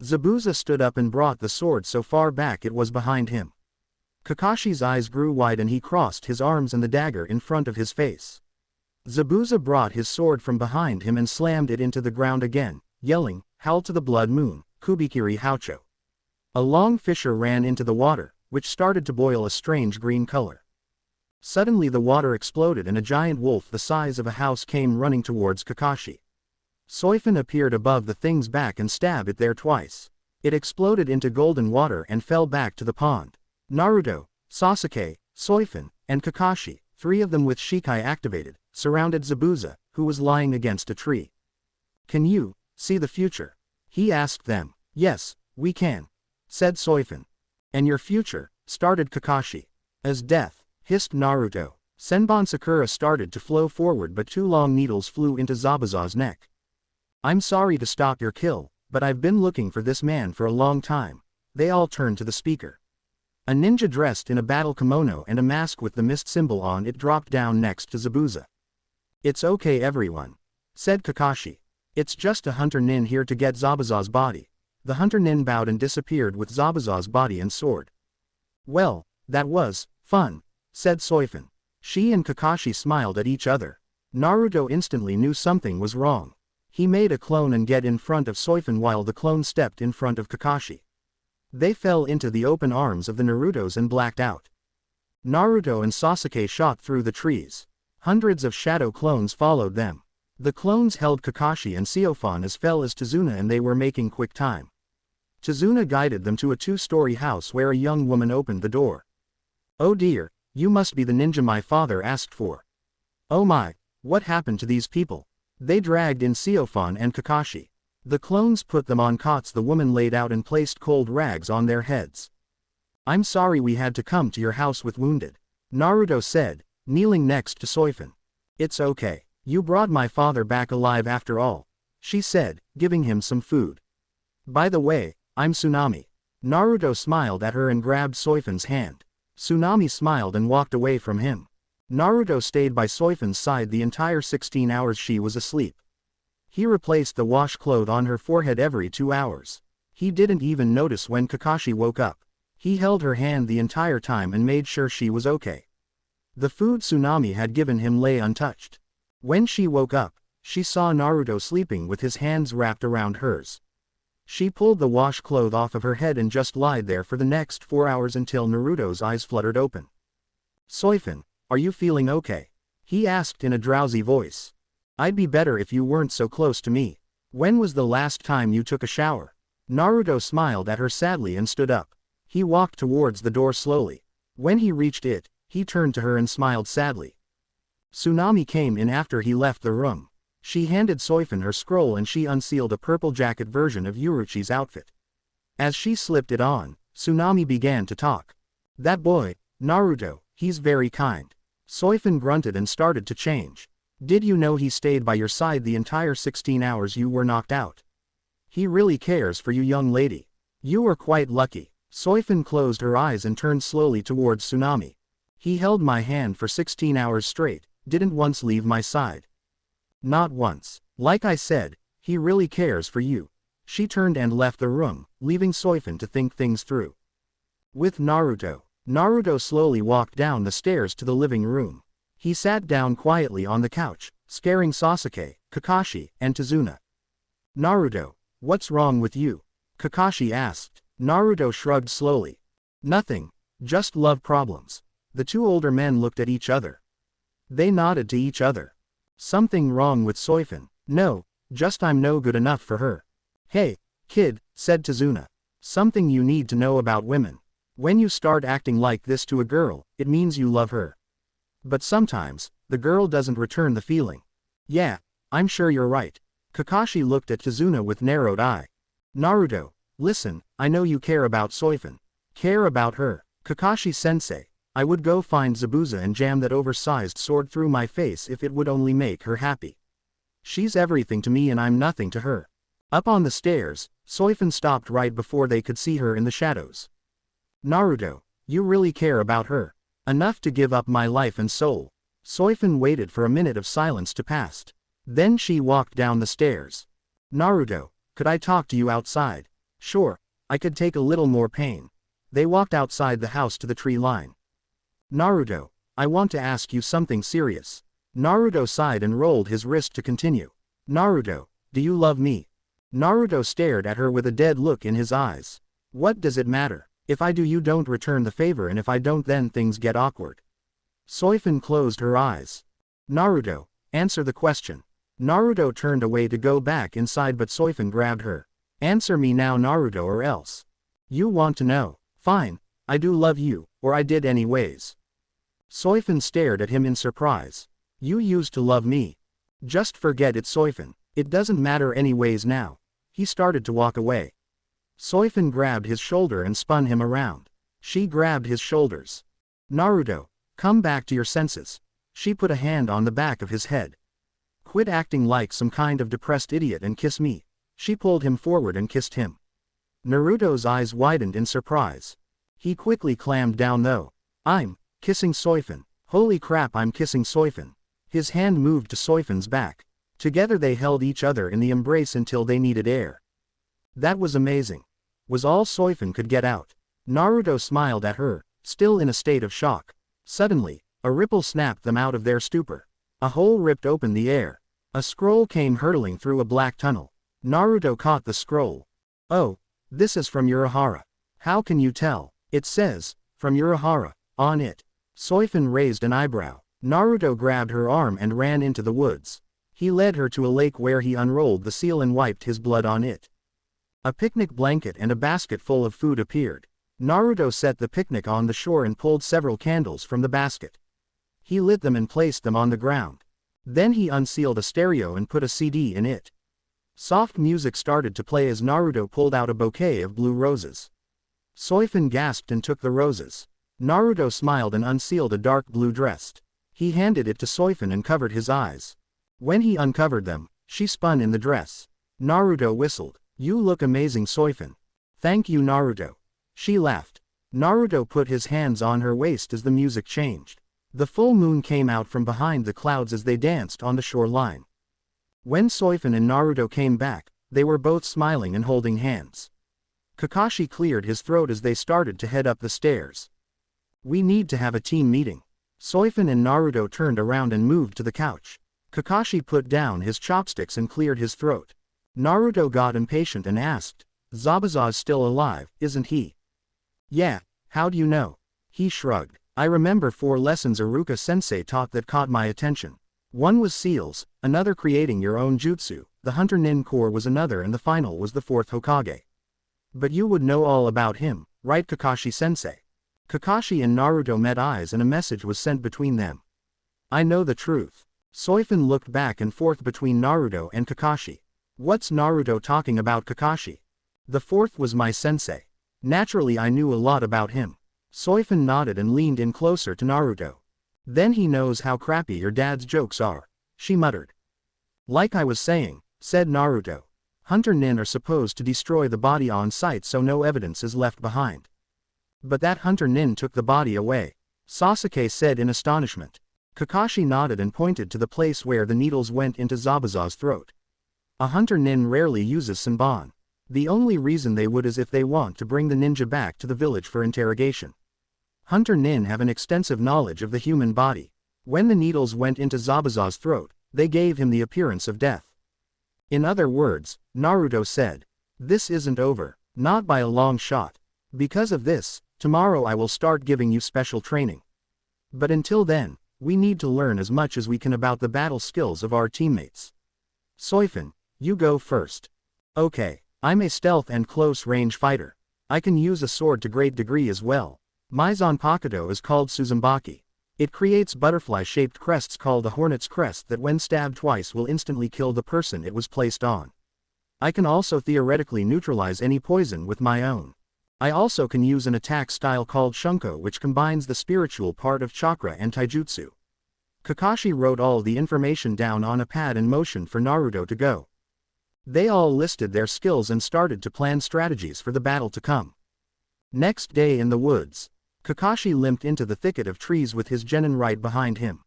Zabuza stood up and brought the sword so far back it was behind him. Kakashi's eyes grew wide and he crossed his arms and the dagger in front of his face. Zabuza brought his sword from behind him and slammed it into the ground again, yelling, "Howl to the blood moon, Kubikiri Haucho." A long fissure ran into the water, which started to boil a strange green color. Suddenly the water exploded and a giant wolf the size of a house came running towards Kakashi. Soifin appeared above the thing's back and stabbed it there twice. It exploded into golden water and fell back to the pond. Naruto, Sasuke, Soifin, and Kakashi, 3 of them with Shikai activated, surrounded Zabuza, who was lying against a tree. "Can you see the future?" he asked them. "Yes, we can," said Soifin. "And your future," started Kakashi. "As death," hissed Naruto. Senbonzakura started to flow forward, but 2 long needles flew into Zabuza's neck. "I'm sorry to stop your kill, but I've been looking for this man for a long time." They all turned to the speaker. A ninja dressed in a battle kimono and a mask with the mist symbol on it dropped down next to Zabuza. "It's okay everyone," said Kakashi. "It's just a hunter nin here to get Zabuza's body." The hunter nin bowed and disappeared with Zabuza's body and sword. "Well, that was fun," said Soifin. She and Kakashi smiled at each other. Naruto instantly knew something was wrong. He made a clone and get in front of Soifin while the clone stepped in front of Kakashi. They fell into the open arms of the Narutos and blacked out. Naruto and Sasuke shot through the trees. Hundreds of shadow clones followed them. The clones held Kakashi and Siofan as fell as Tizuna and they were making quick time. Tizuna guided them to a 2-story house where a young woman opened the door. "Oh dear, you must be the ninja my father asked for." "Oh my, what happened to these people?" They dragged in Siofan and Kakashi. The clones put them on cots the woman laid out and placed cold rags on their heads. "I'm sorry we had to come to your house with wounded," Naruto said. kneeling next to Soifin. It's okay. You brought my father back alive after all, she said, giving him some food. By the way, I'm Tsunami. Naruto smiled at her and grabbed Soifin's hand. Tsunami smiled and walked away from him. Naruto stayed by Soifin's side the entire 16 hours she was asleep. He replaced the washcloth on her forehead every 2 hours. He didn't even notice when Kakashi woke up. He held her hand the entire time and made sure she was okay. The food Tsunami had given him lay untouched. When she woke up, she saw Naruto sleeping with his hands wrapped around hers. She pulled the washcloth off of her head and just lied there for the next 4 hours until Naruto's eyes fluttered open. Soifin, are you feeling okay? He asked in a drowsy voice. I'd be better if you weren't so close to me. When was the last time you took a shower? Naruto smiled at her sadly and stood up. He walked towards the door slowly. When he reached it, he turned to her and smiled sadly. Tsunami came in after he left the room. She handed Soifin her scroll and she unsealed a purple jacket version of Uruchi's outfit. As she slipped it on, Tsunami began to talk. That boy, Naruto, he's very kind. Soifin grunted and started to change. Did you know he stayed by your side the entire 16 hours you were knocked out? He really cares for you, young lady. You were quite lucky. Soifin closed her eyes and turned slowly towards Tsunami. He held my hand for 16 hours straight, didn't once leave my side. Not once. Like I said, he really cares for you. She turned and left the room, leaving Soifin to think things through. With Naruto. Naruto slowly walked down the stairs to the living room. He sat down quietly on the couch, scaring Sasuke, Kakashi, and Tazuna. Naruto, what's wrong with you? Kakashi asked. Naruto shrugged slowly. Nothing, just love problems. The two older men looked at each other. They nodded to each other. Something wrong with Soifin? No, just I'm no good enough for her. Hey, kid, said Tazuna. Something you need to know about women. When you start acting like this to a girl, it means you love her. But sometimes, the girl doesn't return the feeling. Yeah, I'm sure you're right. Kakashi looked at Tazuna with narrowed eye. Naruto, listen, I know you care about Soifin. Care about her. Kakashi-sensei, I would go find Zabuza and jam that oversized sword through my face if it would only make her happy. She's everything to me and I'm nothing to her. Up on the stairs, Soifin stopped right before they could see her in the shadows. Naruto, you really care about her. Enough to give up my life and soul. Soifin waited for a minute of silence to pass. Then she walked down the stairs. Naruto, could I talk to you outside? Sure, I could take a little more pain. They walked outside the house to the tree line. Naruto, I want to ask you something serious. Naruto sighed and rolled his wrist to continue. Naruto, do you love me? Naruto stared at her with a dead look in his eyes. What does it matter? If I do, you don't return the favor, and if I don't, then things get awkward. Soifin closed her eyes. Naruto, answer the question. Naruto turned away to go back inside, but Soifin grabbed her. Answer me now, Naruto, or else. You want to know? Fine, I do love you, or I did anyways. Soifin stared at him in surprise. You used to love me. Just forget it, Soifin. It doesn't matter anyways now. He started to walk away. Soifin grabbed his shoulder and spun him around. She grabbed his shoulders. Naruto, come back to your senses. She put a hand on the back of his head. Quit acting like some kind of depressed idiot and kiss me. She pulled him forward and kissed him. Naruto's eyes widened in surprise. He quickly clammed down though. I'm kissing Soifin. Holy crap, I'm kissing Soifin. His hand moved to Soifin's back. Together they held each other in the embrace until they needed air. That was amazing. Was all Soifin could get out. Naruto smiled at her, still in a state of shock. Suddenly, a ripple snapped them out of their stupor. A hole ripped open the air. A scroll came hurtling through a black tunnel. Naruto caught the scroll. Oh, this is from Urahara. How can you tell? It says, from Urahara, on it. Soifin raised an eyebrow. Naruto grabbed her arm and ran into the woods. He led her to a lake where he unrolled the seal and wiped his blood on it. A picnic blanket and a basket full of food appeared. Naruto set the picnic on the shore and pulled several candles from the basket. He lit them and placed them on the ground. Then he unsealed a stereo and put a CD in it. Soft music started to play as Naruto pulled out a bouquet of blue roses. Soifin gasped and took the roses. Naruto smiled and unsealed a dark blue dress. He handed it to Soifin and covered his eyes. When he uncovered them, she spun in the dress. Naruto whistled. You look amazing, Soifin. Thank you, Naruto. She laughed. Naruto put his hands on her waist as the music changed. The full moon came out from behind the clouds as they danced on the shoreline. When Soifin and Naruto came back, they were both smiling and holding hands. Kakashi cleared his throat as they started to head up the stairs. We need to have a team meeting. Soifin and Naruto turned around and moved to the couch. Kakashi put down his chopsticks and cleared his throat. Naruto got impatient and asked, Zabuza's still alive, isn't he? Yeah, how do you know? He shrugged. I remember 4 lessons Iruka-sensei taught that caught my attention. One was seals, another creating your own jutsu, the Hunter Nin Core was another, and the final was the 4th Hokage. But you would know all about him, right, Kakashi-sensei? Kakashi and Naruto met eyes and a message was sent between them. I know the truth. Soifin looked back and forth between Naruto and Kakashi. What's Naruto talking about, Kakashi? The 4th was my sensei. Naturally I knew a lot about him. Soifin nodded and leaned in closer to Naruto. Then he knows how crappy your dad's jokes are, she muttered. Like I was saying, said Naruto. Hunter Nin are supposed to destroy the body on sight so no evidence is left behind. But that Hunter Nin took the body away, Sasuke said in astonishment. Kakashi nodded and pointed to the place where the needles went into Zabuza's throat. A Hunter Nin rarely uses Senbon. The only reason they would is if they want to bring the ninja back to the village for interrogation. Hunter Nin have an extensive knowledge of the human body. When the needles went into Zabuza's throat, they gave him the appearance of death. In other words, Naruto said, this isn't over, not by a long shot. Because of this, tomorrow I will start giving you special training. But until then, we need to learn as much as we can about the battle skills of our teammates. Soifin, you go first. Okay, I'm a stealth and close-range fighter. I can use a sword to great degree as well. My Zanpakuto is called Suzumaki. It creates butterfly-shaped crests called a hornet's crest that when stabbed twice will instantly kill the person it was placed on. I can also theoretically neutralize any poison with my own. I also can use an attack style called Shunko which combines the spiritual part of chakra and taijutsu. Kakashi wrote all the information down on a pad and motioned for Naruto to go. They all listed their skills and started to plan strategies for the battle to come. Next day in the woods, Kakashi limped into the thicket of trees with his genin right behind him.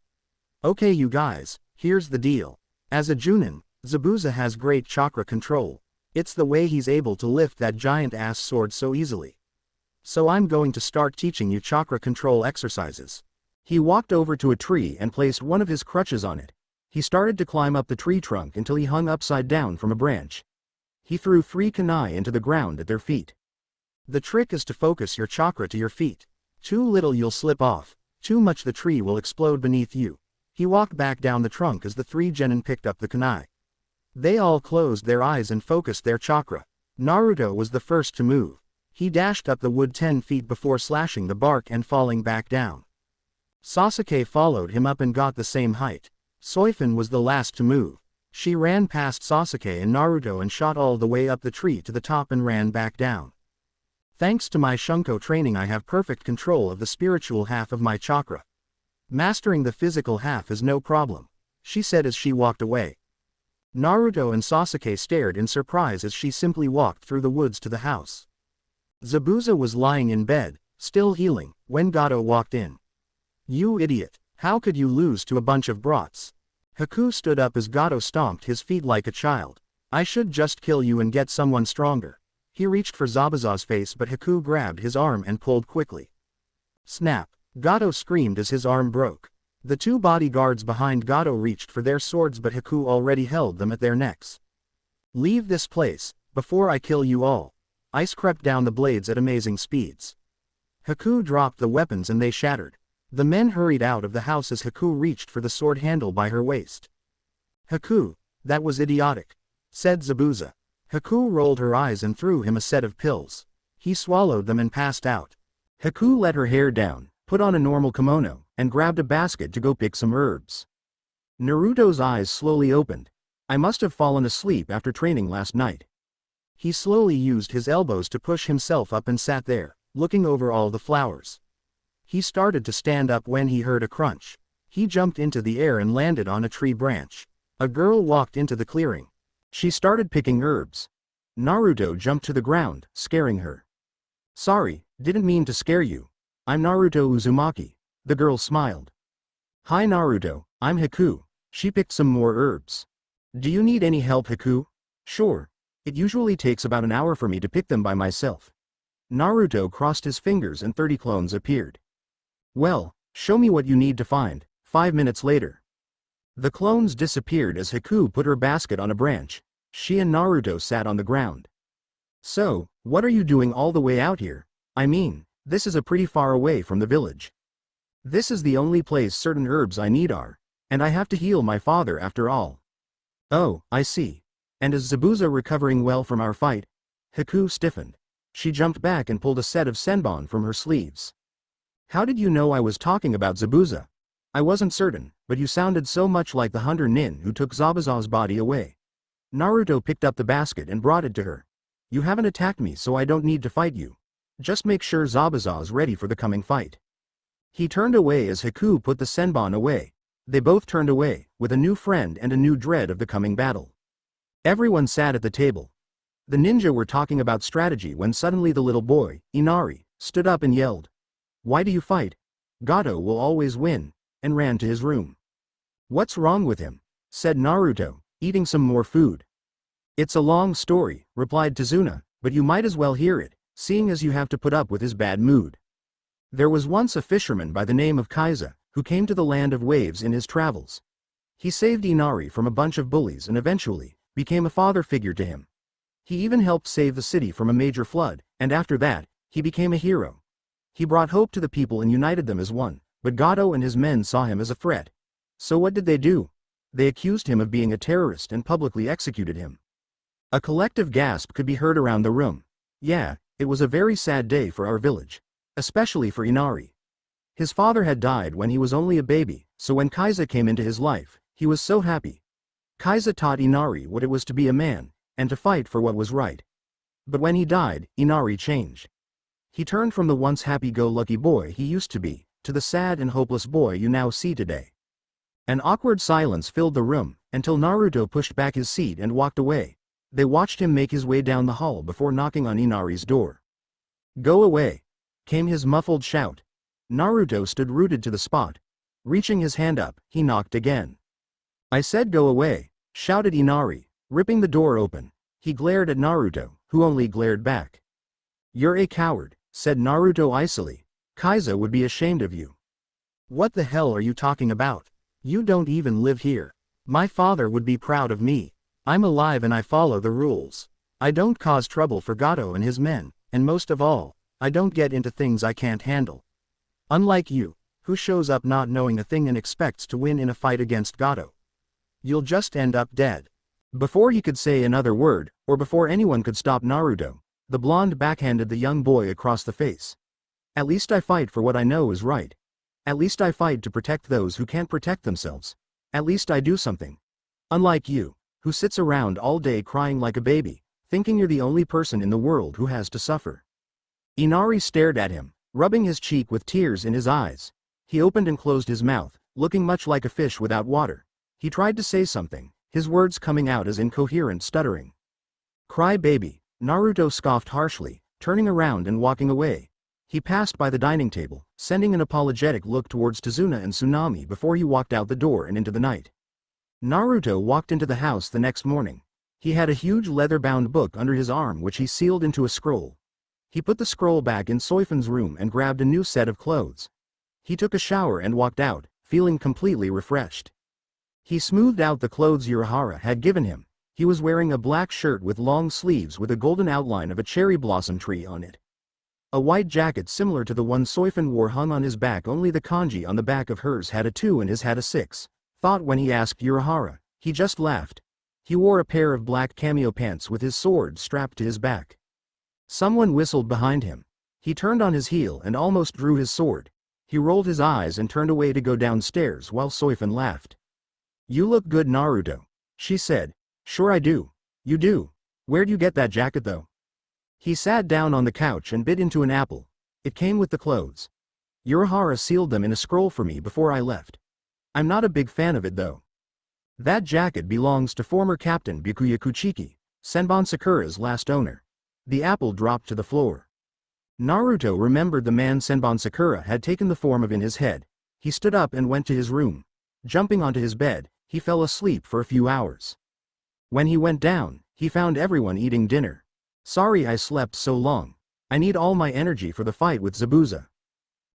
Okay you guys, here's the deal. As a Chunin, Zabuza has great chakra control. It's the way he's able to lift that giant-ass sword so easily. So I'm going to start teaching you chakra control exercises. He walked over to a tree and placed one of his crutches on it. He started to climb up the tree trunk until he hung upside down from a branch. He threw 3 kunai into the ground at their feet. The trick is to focus your chakra to your feet. Too little you'll slip off, too much the tree will explode beneath you. He walked back down the trunk as the 3 genin picked up the kunai. They all closed their eyes and focused their chakra. Naruto was the first to move. He dashed up the wood 10 feet before slashing the bark and falling back down. Sasuke followed him up and got the same height. Soifin was the last to move. She ran past Sasuke and Naruto and shot all the way up the tree to the top and ran back down. Thanks to my Shunko training I have perfect control of the spiritual half of my chakra. Mastering the physical half is no problem, she said as she walked away. Naruto and Sasuke stared in surprise as she simply walked through the woods to the house. Zabuza was lying in bed, still healing, when Gato walked in. You idiot, how could you lose to a bunch of brats? Haku stood up as Gato stomped his feet like a child. I should just kill you and get someone stronger. He reached for Zabuza's face but Haku grabbed his arm and pulled quickly. Snap! Gato screamed as his arm broke. The 2 bodyguards behind Gato reached for their swords but Haku already held them at their necks. Leave this place, before I kill you all. Ice crept down the blades at amazing speeds. Haku dropped the weapons and they shattered. The men hurried out of the house as Haku reached for the sword handle by her waist. Haku, that was idiotic, said Zabuza. Haku rolled her eyes and threw him a set of pills. He swallowed them and passed out. Haku let her hair down, put on a normal kimono, and grabbed a basket to go pick some herbs. Naruto's eyes slowly opened. I must have fallen asleep after training last night. He slowly used his elbows to push himself up and sat there, looking over all the flowers. He started to stand up when he heard a crunch. He jumped into the air and landed on a tree branch. A girl walked into the clearing. She started picking herbs. Naruto jumped to the ground, scaring her. Sorry, didn't mean to scare you. I'm Naruto Uzumaki. The girl smiled. Hi Naruto, I'm Haku. She picked some more herbs. Do you need any help, Haku? Sure. It usually takes about an hour for me to pick them by myself. Naruto crossed his fingers and 30 clones appeared. Well, show me what you need to find. 5 minutes later. The clones disappeared as Haku put her basket on a branch. She and Naruto sat on the ground. So, what are you doing all the way out here? I mean, this is a pretty far away from the village. This is the only place certain herbs I need are, and I have to heal my father after all. Oh, I see. And is Zabuza recovering well from our fight? Haku stiffened. She jumped back and pulled a set of senbon from her sleeves. How did you know I was talking about Zabuza? I wasn't certain, but you sounded so much like the hunter Nin who took Zabuza's body away. Naruto picked up the basket and brought it to her. You haven't attacked me, so I don't need to fight you. Just make sure Zabuza's ready for the coming fight. He turned away as Haku put the senbon away. They both turned away, with a new friend and a new dread of the coming battle. Everyone sat at the table. The ninja were talking about strategy when suddenly the little boy, Inari, stood up and yelled. Why do you fight? Gato will always win, and ran to his room. What's wrong with him? Said Naruto, eating some more food. It's a long story, replied Tazuna, but you might as well hear it, seeing as you have to put up with his bad mood. There was once a fisherman by the name of Kaiza, who came to the land of waves in his travels. He saved Inari from a bunch of bullies and eventually became a father figure to him. He even helped save the city from a major flood, and after that, he became a hero. He brought hope to the people and united them as one, but Gato and his men saw him as a threat. So what did they do? They accused him of being a terrorist and publicly executed him. A collective gasp could be heard around the room. Yeah, it was a very sad day for our village. Especially for Inari. His father had died when he was only a baby, so when Kaiza came into his life, he was so happy. Kaiza taught Inari what it was to be a man, and to fight for what was right. But when he died, Inari changed. He turned from the once happy-go-lucky boy he used to be, to the sad and hopeless boy you now see today. An awkward silence filled the room, until Naruto pushed back his seat and walked away. They watched him make his way down the hall before knocking on Inari's door. Go away, came his muffled shout. Naruto stood rooted to the spot. Reaching his hand up, he knocked again. I said go away, shouted Inari, ripping the door open. He glared at Naruto, who only glared back. You're a coward, said Naruto icily. Kaiza would be ashamed of you. What the hell are you talking about? You don't even live here. My father would be proud of me. I'm alive and I follow the rules. I don't cause trouble for Gato and his men, and most of all, I don't get into things I can't handle. Unlike you, who shows up not knowing a thing and expects to win in a fight against Gato. You'll just end up dead. Before he could say another word, or before anyone could stop Naruto, the blonde backhanded the young boy across the face. At least I fight for what I know is right. At least I fight to protect those who can't protect themselves. At least I do something. Unlike you, who sits around all day crying like a baby, thinking you're the only person in the world who has to suffer. Inari stared at him, rubbing his cheek with tears in his eyes. He opened and closed his mouth, looking much like a fish without water. He tried to say something, his words coming out as incoherent stuttering. Cry baby, Naruto scoffed harshly, turning around and walking away. He passed by the dining table, sending an apologetic look towards Tazuna and Tsunami before he walked out the door and into the night. Naruto walked into the house the next morning. He had a huge leather-bound book under his arm which he sealed into a scroll. He put the scroll back in Soifan's room and grabbed a new set of clothes. He took a shower and walked out, feeling completely refreshed. He smoothed out the clothes Urahara had given him. He was wearing a black shirt with long sleeves with a golden outline of a cherry blossom tree on it. A white jacket similar to the one Soifan wore hung on his back, only the kanji on the back of hers had a 2 and his had a 6. Thought when he asked Urahara, he just laughed. He wore a pair of black cameo pants with his sword strapped to his back. Someone whistled behind him. He turned on his heel and almost drew his sword. He rolled his eyes and turned away to go downstairs while Soifan laughed. You look good, Naruto, she said. Sure I do. You do. Where'd you get that jacket though? He sat down on the couch and bit into an apple. It came with the clothes. Urahara sealed them in a scroll for me before I left. I'm not a big fan of it though. That jacket belongs to former Captain Byakuya Kuchiki, Senbonzakura's last owner. The apple dropped to the floor. Naruto remembered the man Senbonzakura had taken the form of in his head. He stood up and went to his room. Jumping onto his bed, he fell asleep for a few hours. When he went down, he found everyone eating dinner. Sorry I slept so long. I need all my energy for the fight with Zabuza.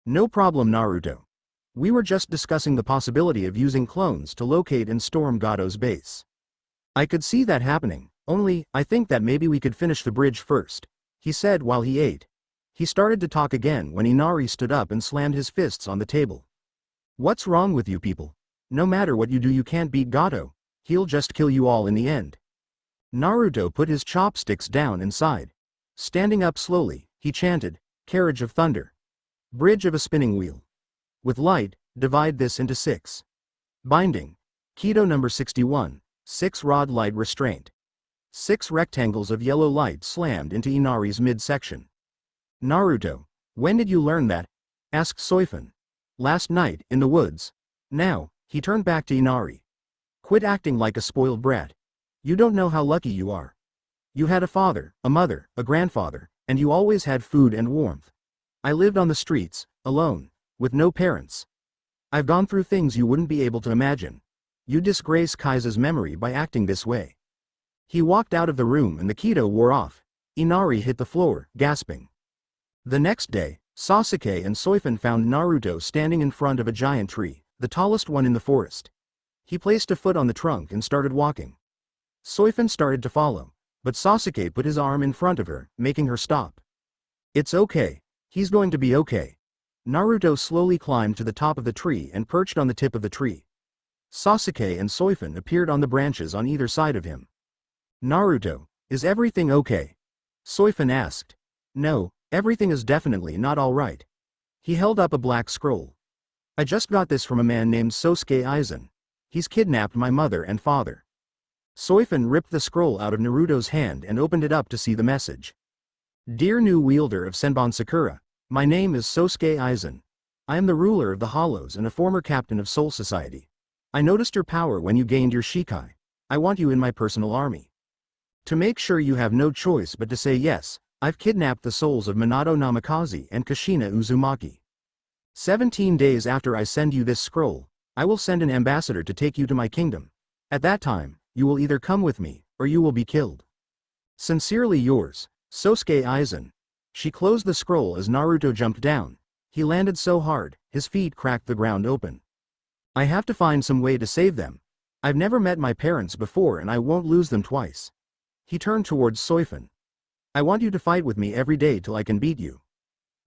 No problem, Naruto. We were just discussing the possibility of using clones to locate and storm Gado's base. I could see that happening, only, I think that maybe we could finish the bridge first, he said while he ate. He started to talk again when Inari stood up and slammed his fists on the table. What's wrong with you people? No matter what you do, you can't beat Gado. He'll just kill you all in the end. Naruto put his chopsticks down and sighed. Standing up slowly, he chanted, Carriage of Thunder. Bridge of a spinning wheel. With light, divide this into 6. Binding. Keto number 61, 6 rod light restraint. 6 rectangles of yellow light slammed into Inari's midsection. Naruto, when did you learn that? Asked Soifun. Last night, in the woods. Now, he turned back to Inari. Quit acting like a spoiled brat. You don't know how lucky you are. You had a father, a mother, a grandfather, and you always had food and warmth. I lived on the streets, alone, with no parents. I've gone through things you wouldn't be able to imagine. You disgrace Kaisa's memory by acting this way. He walked out of the room and the keto wore off. Inari hit the floor, gasping. The next day, Sasuke and Soifun found Naruto standing in front of a giant tree, the tallest one in the forest. He placed a foot on the trunk and started walking. Soifun started to follow, but Sasuke put his arm in front of her, making her stop. It's okay. He's going to be okay. Naruto slowly climbed to the top of the tree and perched on the tip of the tree. Sasuke and Soifun appeared on the branches on either side of him. Naruto, is everything okay? Soifun asked. No, everything is definitely not all right. He held up a black scroll. I just got this from a man named Sosuke Aizen. He's kidnapped my mother and father. Soifun ripped the scroll out of Naruto's hand and opened it up to see the message. Dear new wielder of Senbonzakura, my name is Sosuke Aizen. I am the ruler of the Hollows and a former captain of Soul Society. I noticed your power when you gained your Shikai. I want you in my personal army. To make sure you have no choice but to say yes, I've kidnapped the souls of Minato Namikaze and Kushina Uzumaki. 17 days after I send you this scroll, I will send an ambassador to take you to my kingdom. At that time, you will either come with me, or you will be killed. Sincerely yours, Sosuke Aizen. She closed the scroll as Naruto jumped down. He landed so hard, his feet cracked the ground open. I have to find some way to save them. I've never met my parents before and I won't lose them twice. He turned towards Soifun. I want you to fight with me every day till I can beat you.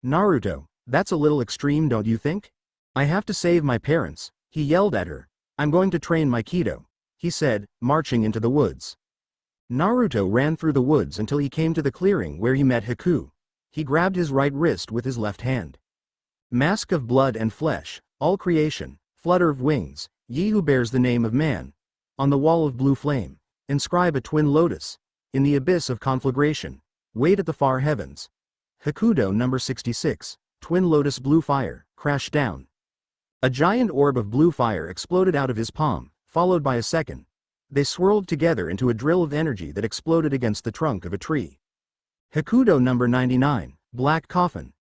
Naruto, that's a little extreme, don't you think? I have to save my parents, he yelled at her. I'm going to train my Kido, he said, marching into the woods. Naruto ran through the woods until he came to the clearing where he met Haku. He grabbed his right wrist with his left hand. Mask of blood and flesh, all creation, flutter of wings, ye who bears the name of man. On the wall of blue flame, inscribe a twin lotus. In the abyss of conflagration, wait at the far heavens. Hakudo number 66, twin lotus blue fire, crashed down. A giant orb of blue fire exploded out of his palm, followed by a second. They swirled together into a drill of energy that exploded against the trunk of a tree. Hakudo number 99, black coffin.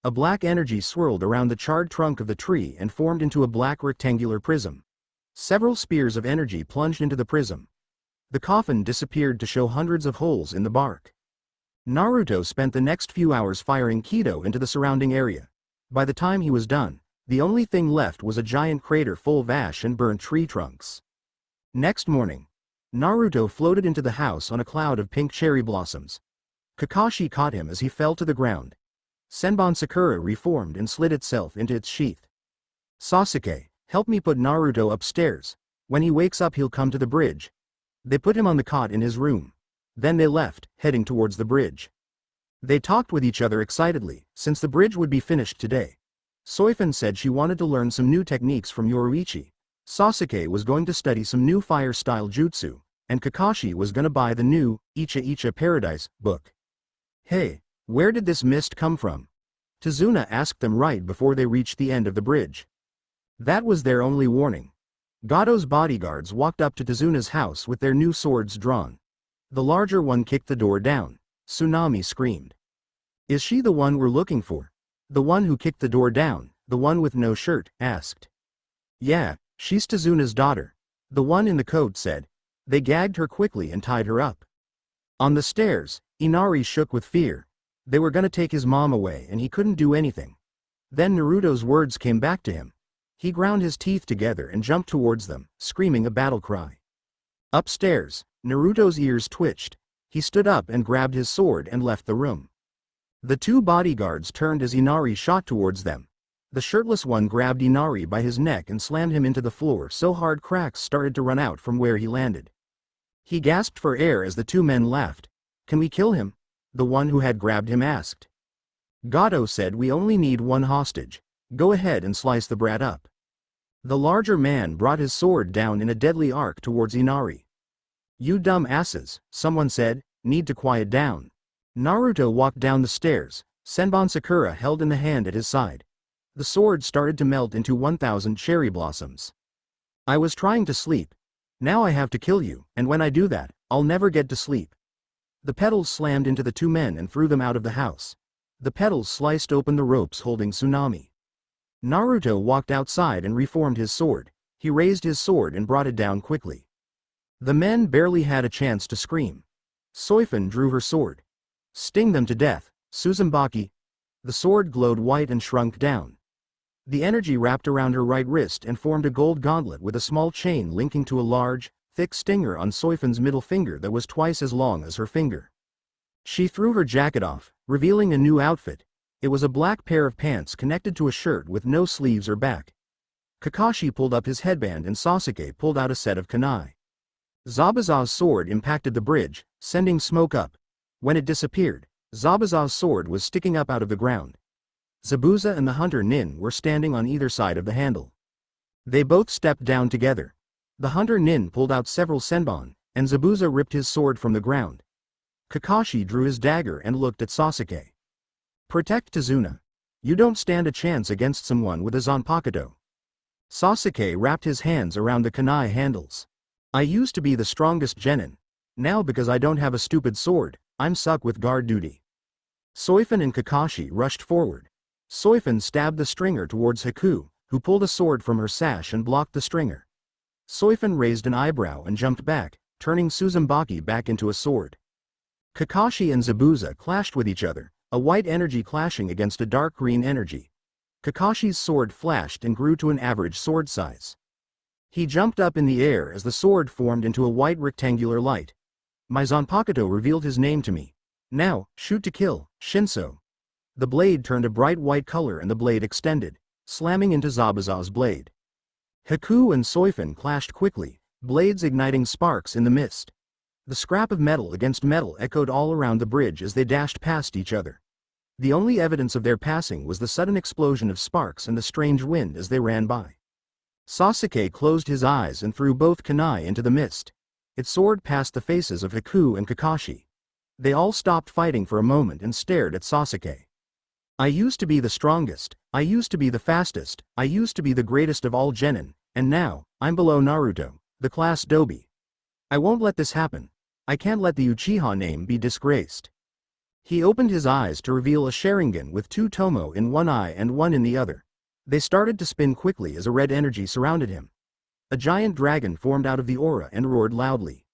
A black energy swirled around the charred trunk of the tree and formed into a black rectangular prism. Several spears of energy plunged into the prism. The coffin disappeared to show hundreds of holes in the bark. Naruto spent the next few hours firing Kido into the surrounding area. By the time he was done, the only thing left was a giant crater full of ash and burnt tree trunks. Next morning, Naruto floated into the house on a cloud of pink cherry blossoms. Kakashi caught him as he fell to the ground. Senbonzakura reformed and slid itself into its sheath. Sasuke, help me put Naruto upstairs. When he wakes up he'll come to the bridge. They put him on the cot in his room. Then they left, heading towards the bridge. They talked with each other excitedly, since the bridge would be finished today. Soifun said she wanted to learn some new techniques from Yoruichi. Sasuke was going to study some new fire-style jutsu, and Kakashi was gonna buy the new Icha Icha Paradise book. Hey, where did this mist come from? Tazuna asked them right before they reached the end of the bridge. That was their only warning. Gato's bodyguards walked up to Tazuna's house with their new swords drawn. The larger one kicked the door down. Tsunami screamed. "Is she the one we're looking for?" The one who kicked the door down, the one with no shirt, asked. "Yeah, she's Tazuna's daughter," the one in the coat said. "They gagged her quickly and tied her up." On the stairs, Inari shook with fear. They were gonna take his mom away and he couldn't do anything. Then Naruto's words came back to him. He ground his teeth together and jumped towards them, screaming a battle cry. Upstairs, Naruto's ears twitched. He stood up and grabbed his sword and left the room. The two bodyguards turned as Inari shot towards them. The shirtless one grabbed Inari by his neck and slammed him into the floor so hard cracks started to run out from where he landed. He gasped for air as the two men laughed. "Can we kill him?" the one who had grabbed him asked. Gato said, "We only need one hostage. Go ahead and slice the brat up." The larger man brought his sword down in a deadly arc towards Inari. "You dumb asses," someone said, "need to quiet down." Naruto walked down the stairs, Senbonzakura held in the hand at his side. The sword started to melt into 1,000 cherry blossoms. "I was trying to sleep. Now I have to kill you, and when I do that, I'll never get to sleep." The petals slammed into the two men and threw them out of the house. The petals sliced open the ropes holding Tsunami. Naruto walked outside and reformed his sword. He raised his sword and brought it down quickly. The men barely had a chance to scream. Soifun drew her sword. "Sting them to death, Suzumaki." The sword glowed white and shrunk down. The energy wrapped around her right wrist and formed a gold gauntlet with a small chain linking to a large, thick stinger on Soifun's middle finger that was twice as long as her finger. She threw her jacket off, revealing a new outfit. It was a black pair of pants connected to a shirt with no sleeves or back. Kakashi pulled up his headband and Sasuke pulled out a set of kunai. Zabuza's sword impacted the bridge, sending smoke up. When it disappeared, Zabuza's sword was sticking up out of the ground. Zabuza and the hunter Nin were standing on either side of the handle. They both stepped down together. The hunter Nin pulled out several senbon, and Zabuza ripped his sword from the ground. Kakashi drew his dagger and looked at Sasuke. "Protect Tazuna. You don't stand a chance against someone with a Zanpakuto." Sasuke wrapped his hands around the kunai handles. "I used to be the strongest genin. Now because I don't have a stupid sword, I'm stuck with guard duty." Soifun and Kakashi rushed forward. Soifun stabbed the stringer towards Haku, who pulled a sword from her sash and blocked the stringer. Soifun raised an eyebrow and jumped back, turning Suzumaki back into a sword. Kakashi and Zabuza clashed with each other, a white energy clashing against a dark green energy. Kakashi's sword flashed and grew to an average sword size. He jumped up in the air as the sword formed into a white rectangular light. "My Zanpakuto revealed his name to me. Now, shoot to kill, Shinso." The blade turned a bright white color and the blade extended, slamming into Zabuza's blade. Haku and Soifun clashed quickly, blades igniting sparks in the mist. The scrap of metal against metal echoed all around the bridge as they dashed past each other. The only evidence of their passing was the sudden explosion of sparks and the strange wind as they ran by. Sasuke closed his eyes and threw both kunai into the mist. Its sword passed the faces of Haku and Kakashi. They all stopped fighting for a moment and stared at Sasuke. "I used to be the strongest, I used to be the fastest, I used to be the greatest of all genin, and now, I'm below Naruto, the class Dobi. I won't let this happen. I can't let the Uchiha name be disgraced." He opened his eyes to reveal a Sharingan with two Tomo in one eye and one in the other. They started to spin quickly as a red energy surrounded him. A giant dragon formed out of the aura and roared loudly.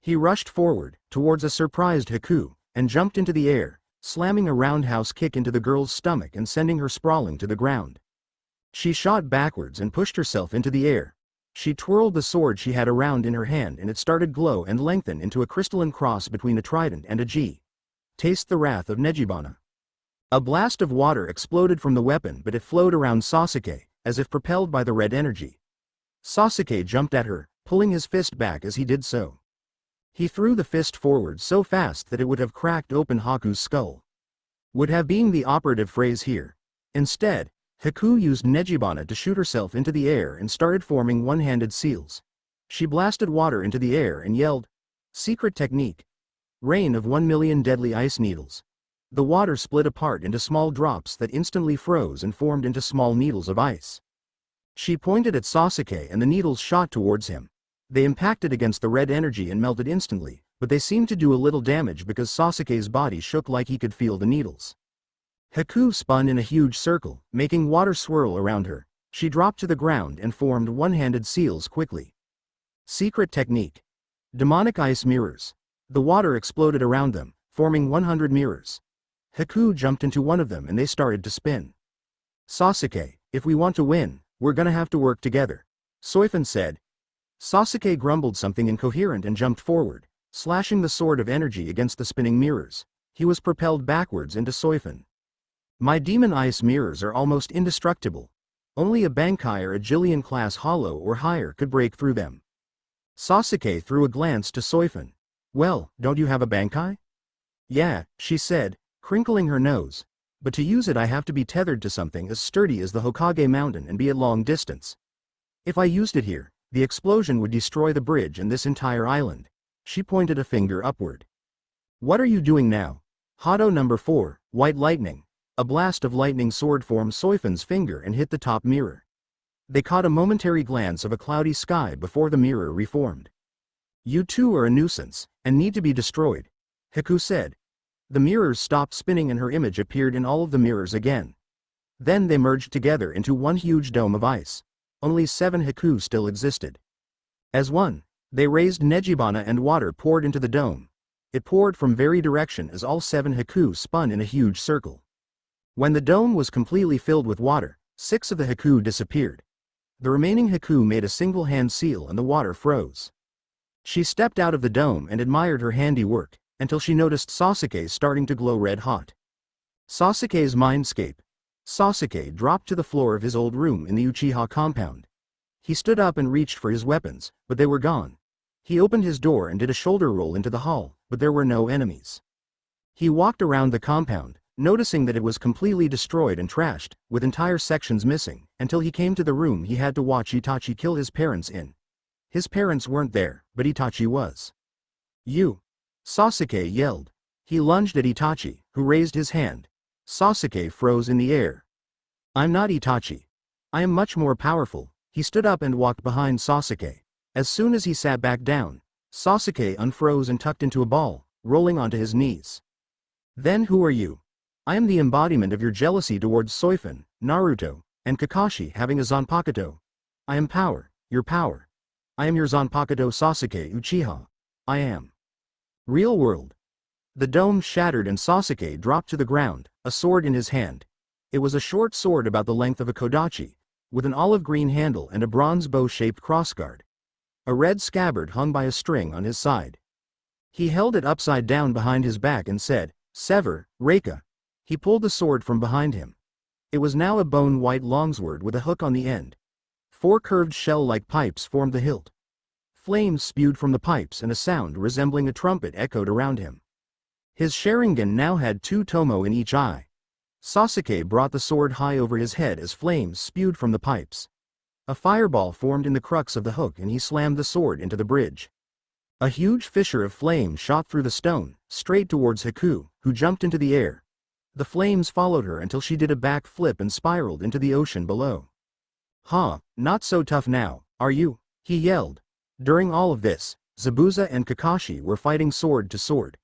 He rushed forward, towards a surprised Haku, and jumped into the air, slamming a roundhouse kick into the girl's stomach and sending her sprawling to the ground. She shot backwards and pushed herself into the air. She twirled the sword she had around in her hand and it started glow and lengthen into a crystalline cross between a trident and a G. Taste the wrath of Nejibana. A blast of water exploded from the weapon but it flowed around Sasuke, as if propelled by the red energy. Sasuke jumped at her, pulling his fist back as he did so. He threw the fist forward so fast that it would have cracked open Haku's skull. Would have been the operative phrase here. Instead, Haku used Nejibana to shoot herself into the air and started forming one-handed seals. She blasted water into the air and yelled, "Secret technique. Rain of 1,000,000 deadly ice needles." The water split apart into small drops that instantly froze and formed into small needles of ice. She pointed at Sasuke and the needles shot towards him. They impacted against the red energy and melted instantly, but they seemed to do a little damage because Sasuke's body shook like he could feel the needles. Haku spun in a huge circle, making water swirl around her. She dropped to the ground and formed one-handed seals quickly. Secret technique. Demonic ice mirrors. The water exploded around them, forming 100 mirrors. Haku jumped into one of them and they started to spin. Sasuke, if we want to win, we're gonna have to work together, Soifun said. Sasuke grumbled something incoherent and jumped forward, slashing the sword of energy against the spinning mirrors. He was propelled backwards into Soifun. My demon ice mirrors are almost indestructible. Only a Bankai or a Jillian class hollow or higher could break through them. Sasuke threw a glance to Soifun. Well, don't you have a Bankai? Yeah, she said, crinkling her nose. But to use it I have to be tethered to something as sturdy as the Hokage mountain and be at long distance. If I used it here, the explosion would destroy the bridge and this entire island. She pointed a finger upward. What are you doing now? Hado number 4, White Lightning. A blast of lightning sword formed Soifun's finger and hit the top mirror. They caught a momentary glance of a cloudy sky before the mirror reformed. You two are a nuisance, and need to be destroyed, Haku said. The mirrors stopped spinning and her image appeared in all of the mirrors again. Then they merged together into one huge dome of ice. Only 7 Haku still existed. As one, they raised Nejibana and water poured into the dome. It poured from very direction as all 7 Haku spun in a huge circle. When the dome was completely filled with water, 6 of the Haku disappeared. The remaining Haku made a single hand seal and the water froze. She stepped out of the dome and admired her handiwork, until she noticed Sasuke starting to glow red hot. Sasuke's mindscape. Sasuke dropped to the floor of his old room in the Uchiha compound. He stood up and reached for his weapons, but they were gone. He opened his door and did a shoulder roll into the hall, but there were no enemies. He walked around the compound, noticing that it was completely destroyed and trashed, with entire sections missing, until he came to the room he had to watch Itachi kill his parents in. His parents weren't there, but Itachi was. You! Sasuke yelled. He lunged at Itachi, who raised his hand. Sasuke froze in the air. I'm not Itachi. I am much more powerful. He stood up and walked behind Sasuke. As soon as he sat back down, Sasuke unfroze and tucked into a ball, rolling onto his knees. Then who are you? I am the embodiment of your jealousy towards Soifun, Naruto, and Kakashi having a Zanpakuto. I am power, your power. I am your Zanpakuto Sasuke Uchiha. I am. Real world. The dome shattered and Sasuke dropped to the ground, a sword in his hand. It was a short sword about the length of a kodachi, with an olive green handle and a bronze bow-shaped crossguard. A red scabbard hung by a string on his side. He held it upside down behind his back and said, Sever, Reika. He pulled the sword from behind him. It was now a bone-white longsword with a hook on the end. 4 curved shell-like pipes formed the hilt. Flames spewed from the pipes and a sound resembling a trumpet echoed around him. His Sharingan now had 2 tomo in each eye. Sasuke brought the sword high over his head as flames spewed from the pipes. A fireball formed in the crux of the hook and he slammed the sword into the bridge. A huge fissure of flame shot through the stone, straight towards Haku, who jumped into the air. The flames followed her until she did a back flip and spiraled into the ocean below. Huh, not so tough now, are you? He yelled. During all of this, Zabuza and Kakashi were fighting sword to sword.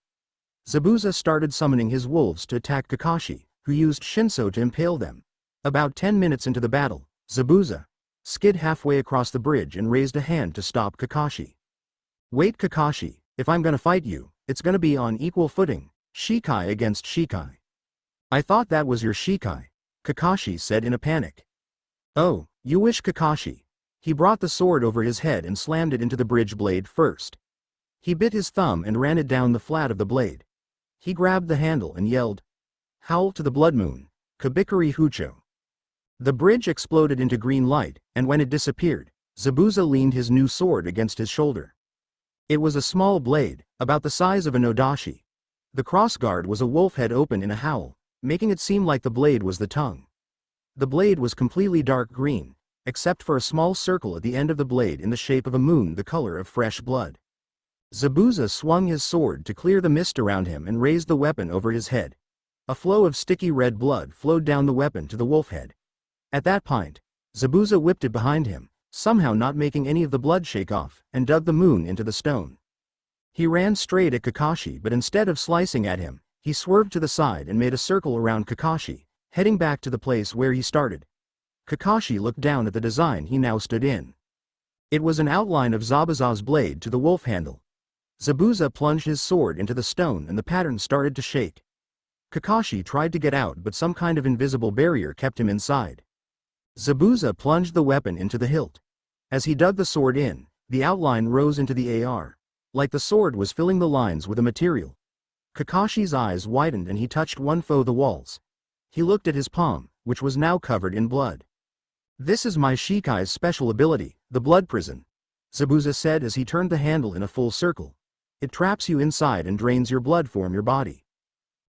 Zabuza started summoning his wolves to attack Kakashi, who used Shinso to impale them. About 10 minutes into the battle, Zabuza skid halfway across the bridge and raised a hand to stop Kakashi. Wait Kakashi, if I'm gonna fight you, it's gonna be on equal footing, Shikai against Shikai. I thought that was your Shikai, Kakashi said in a panic. Oh, you wish Kakashi. He brought the sword over his head and slammed it into the bridge blade first. He bit his thumb and ran it down the flat of the blade. He grabbed the handle and yelled, Howl to the blood moon, Kabikari Hucho. The bridge exploded into green light, and when it disappeared, Zabuza leaned his new sword against his shoulder. It was a small blade, about the size of an odashi. The crossguard was a wolf head open in a howl, making it seem like the blade was the tongue. The blade was completely dark green, except for a small circle at the end of the blade in the shape of a moon the color of fresh blood. Zabuza swung his sword to clear the mist around him and raised the weapon over his head. A flow of sticky red blood flowed down the weapon to the wolf head. At that point, Zabuza whipped it behind him, somehow not making any of the blood shake off, and dug the moon into the stone. He ran straight at Kakashi, but instead of slicing at him, he swerved to the side and made a circle around Kakashi, heading back to the place where he started. Kakashi looked down at the design he now stood in. It was an outline of Zabuza's blade to the wolf handle. Zabuza plunged his sword into the stone and the pattern started to shake. Kakashi tried to get out, but some kind of invisible barrier kept him inside. Zabuza plunged the weapon into the hilt. As he dug the sword in, the outline rose into the AR. Like the sword was filling the lines with a material. Kakashi's eyes widened and he touched one foe the walls. He looked at his palm, which was now covered in blood. "This is my Shikai's special ability, the blood prison," Zabuza said as he turned the handle in a full circle. "It traps you inside and drains your blood from your body."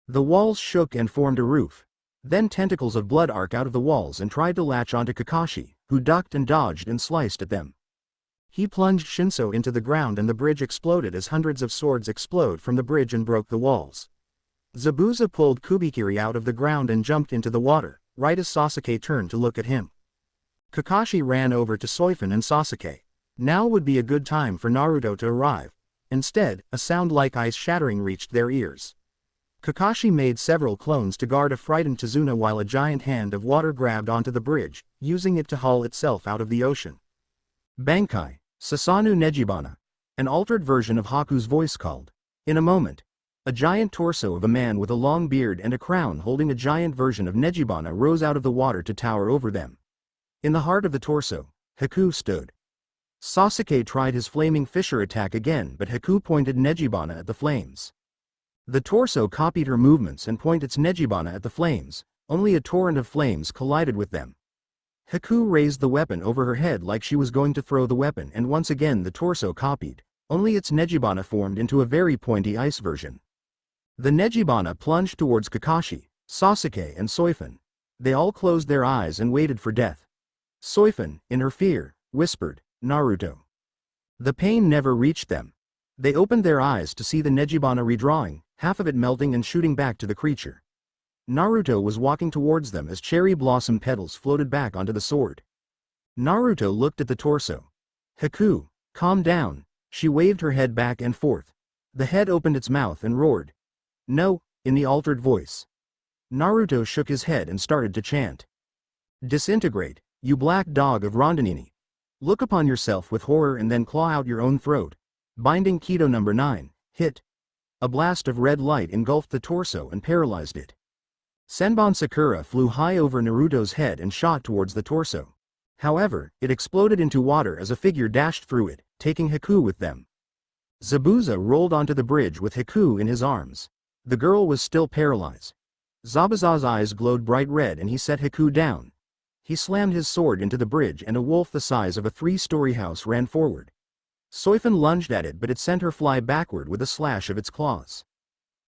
The walls shook and formed a roof. Then tentacles of blood arc out of the walls and tried to latch onto Kakashi, who ducked and dodged and sliced at them. He plunged Shinso into the ground and the bridge exploded as hundreds of swords explode from the bridge and broke the walls. Zabuza pulled Kubikiri out of the ground and jumped into the water, right as Sasuke turned to look at him. Kakashi ran over to Soifun and Sasuke. Now would be a good time for Naruto to arrive. Instead, a sound like ice shattering reached their ears. Kakashi made several clones to guard a frightened Tazuna while a giant hand of water grabbed onto the bridge, using it to haul itself out of the ocean. "Bankai, Sasanu Nejibana," an altered version of Haku's voice called. In a moment, a giant torso of a man with a long beard and a crown holding a giant version of Nejibana rose out of the water to tower over them. In the heart of the torso, Haku stood. Sasuke tried his flaming fissure attack again, but Haku pointed Nejibana at the flames. The torso copied her movements and pointed its Nejibana at the flames, only a torrent of flames collided with them. Haku raised the weapon over her head like she was going to throw the weapon, and once again the torso copied, only its Nejibana formed into a very pointy ice version. The Nejibana plunged towards Kakashi, Sasuke and Soifun. They all closed their eyes and waited for death. Soifun, in her fear, whispered, "Naruto." The pain never reached them. They opened their eyes to see the Nejibana redrawing, half of it melting and shooting back to the creature. Naruto was walking towards them as cherry blossom petals floated back onto the sword. Naruto looked at the torso. "Haku, calm down," she waved her head back and forth. The head opened its mouth and roared, "No," in the altered voice. Naruto shook his head and started to chant. "Disintegrate, you black dog of Rondinini. Look upon yourself with horror and then claw out your own throat. Binding Keto number 9, hit." A blast of red light engulfed the torso and paralyzed it. Senbonzakura flew high over Naruto's head and shot towards the torso. However, it exploded into water as a figure dashed through it, taking Haku with them. Zabuza rolled onto the bridge with Haku in his arms. The girl was still paralyzed. Zabuza's eyes glowed bright red and he set Haku down. He slammed his sword into the bridge and a wolf the size of a 3-story house ran forward. Soifun lunged at it, but it sent her fly backward with a slash of its claws.